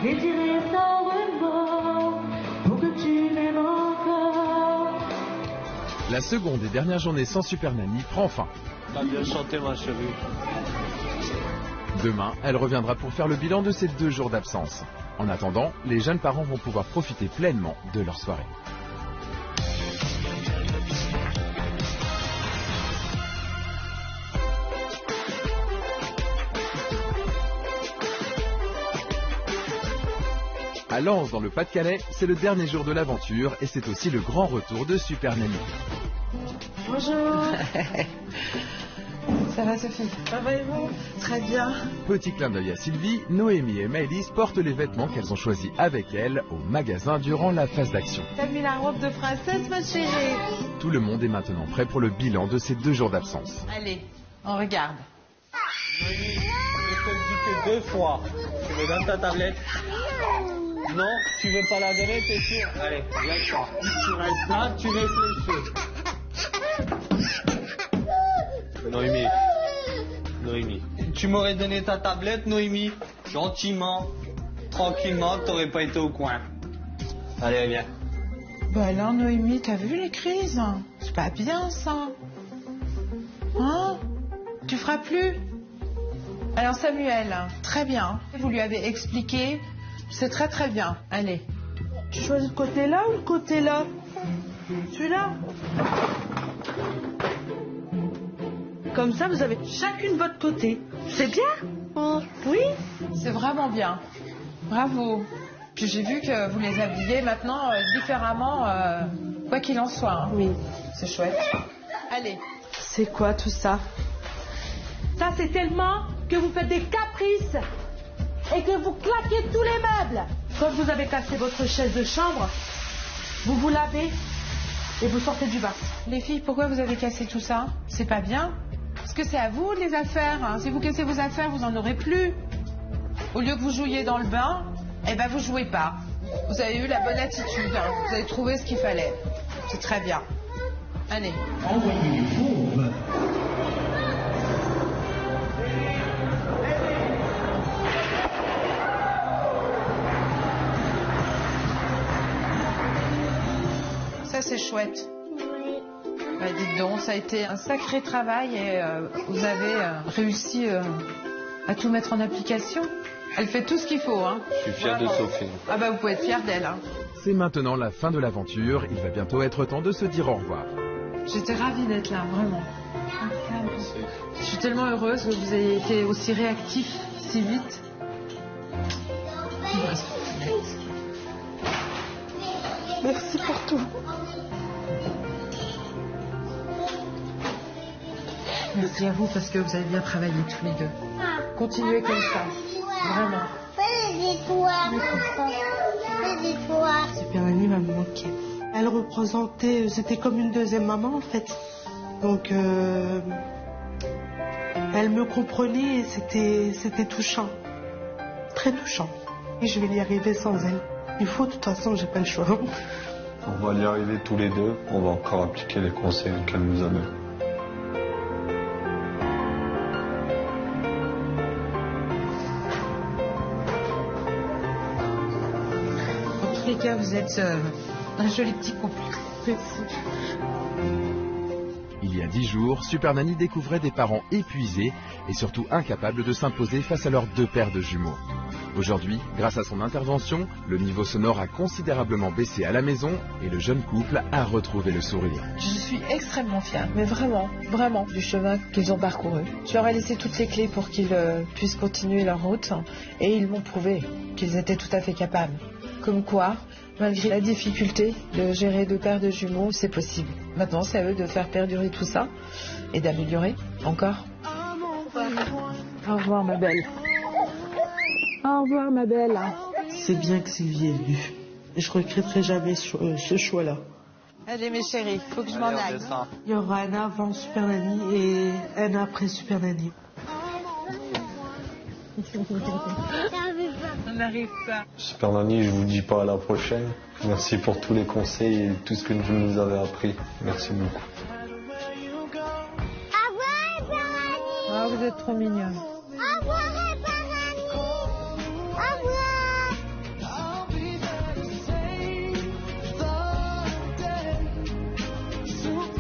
des tirés sans remords, pour que tu m'aimes encore. La seconde et dernière journée sans Super Nanny prend fin. T'as bien chanté, ma chérie. Demain, elle reviendra pour faire le bilan de ces 2 jours d'absence. En attendant, les jeunes parents vont pouvoir profiter pleinement de leur soirée. À Lens, dans le Pas-de-Calais, c'est le dernier jour de l'aventure et c'est aussi le grand retour de Super Nanny. Bonjour. Ça va, Sophie? Ça va et vous? Très bien. Petit clin d'œil à Sylvie, Noémie et Maëlys portent les vêtements qu'elles ont choisis avec elles au magasin durant la phase d'action. T'as mis la robe de princesse, ma chérie? Tout le monde est maintenant prêt pour le bilan de ces 2 jours d'absence. Allez, on regarde. Noémie, je te le dis que 2 fois. Tu me donnes ta tablette? Non, tu veux pas la donner, t'es sûr? Allez, viens-toi. Tu restes là, tu réfléchis. Noémie. Noémie. Tu m'aurais donné ta tablette, Noémie, gentiment, tranquillement, t'aurais pas été au coin. Allez, viens. Bah alors Noémie, t'as vu les crises? C'est pas bien ça. Hein? Tu feras plus? Alors Samuel, très bien. Vous lui avez expliqué, c'est très très bien. Allez. Tu choisis le côté là ou le côté là? Celui-là. Comme ça, vous avez chacune votre côté. C'est bien? Oui? C'est vraiment bien. Bravo. Puis j'ai vu que vous les habillez maintenant différemment, quoi qu'il en soit. Hein. Oui. C'est chouette. Allez. C'est quoi tout ça? Ça, c'est tellement que vous faites des caprices et que vous claquez tous les meubles. Quand vous avez cassé votre chaise de chambre, vous vous lavez et vous sortez du bain. Les filles, pourquoi vous avez cassé tout ça? C'est pas bien. Parce que c'est à vous les affaires. Hein. Si vous cassez vos affaires, vous en aurez plus. Au lieu que vous jouiez dans le bain, eh ben vous jouez pas. Vous avez eu la bonne attitude. Hein. Vous avez trouvé ce qu'il fallait. C'est très bien. Allez. Envoyez les fauves. Ça c'est chouette. Bah, dites donc, ça a été un sacré travail et vous avez réussi à tout mettre en application. Elle fait tout ce qu'il faut. Hein. Je suis fier de Sophie. Ah bah vous pouvez être fier d'elle. Hein. C'est maintenant la fin de l'aventure. Il va bientôt être temps de se dire au revoir. J'étais ravie d'être là, vraiment. Je suis tellement heureuse que vous ayez été aussi réactif si vite. Merci pour tout. Merci à vous parce que vous avez bien travaillé tous les deux. Continuez comme ça, vraiment. Super Nanny va me manquer. Elle représentait, c'était comme une deuxième maman en fait. Donc elle me comprenait et c'était touchant. Très touchant. Et je vais y arriver sans elle. Il faut, de toute façon, j'ai pas le choix. On va y arriver tous les deux. On va encore appliquer les conseils qu'elle nous a donnés. En tous les cas, vous êtes un joli petit couple. Il y a 10 jours, Super Nanny découvrait des parents épuisés et surtout incapables de s'imposer face à leurs 2 paires de jumeaux. Aujourd'hui, grâce à son intervention, le niveau sonore a considérablement baissé à la maison et le jeune couple a retrouvé le sourire. Je suis extrêmement fière, mais vraiment, vraiment, du chemin qu'ils ont parcouru. Je leur ai laissé toutes les clés pour qu'ils puissent continuer leur route et ils m'ont prouvé qu'ils étaient tout à fait capables. Comme quoi, malgré la difficulté de gérer 2 paires de jumeaux, c'est possible. Maintenant, c'est à eux de faire perdurer tout ça et d'améliorer encore. Au revoir, ma belle. Au revoir, ma belle. C'est bien que Sylvie est venue. Je regretterai jamais ce choix-là. Allez mes chéris, faut que je m'en aille. Il y aura Anna avant Super Nanny et Anna après Super Nanny. On n'arrive pas. Super Nanny, je vous dis pas à la prochaine. Merci pour tous les conseils et tout ce que vous nous avez appris. Merci beaucoup. Ah, vous êtes trop mignonne.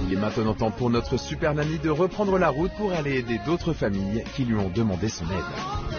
Il est maintenant temps pour notre Super Nanny de reprendre la route pour aller aider d'autres familles qui lui ont demandé son aide.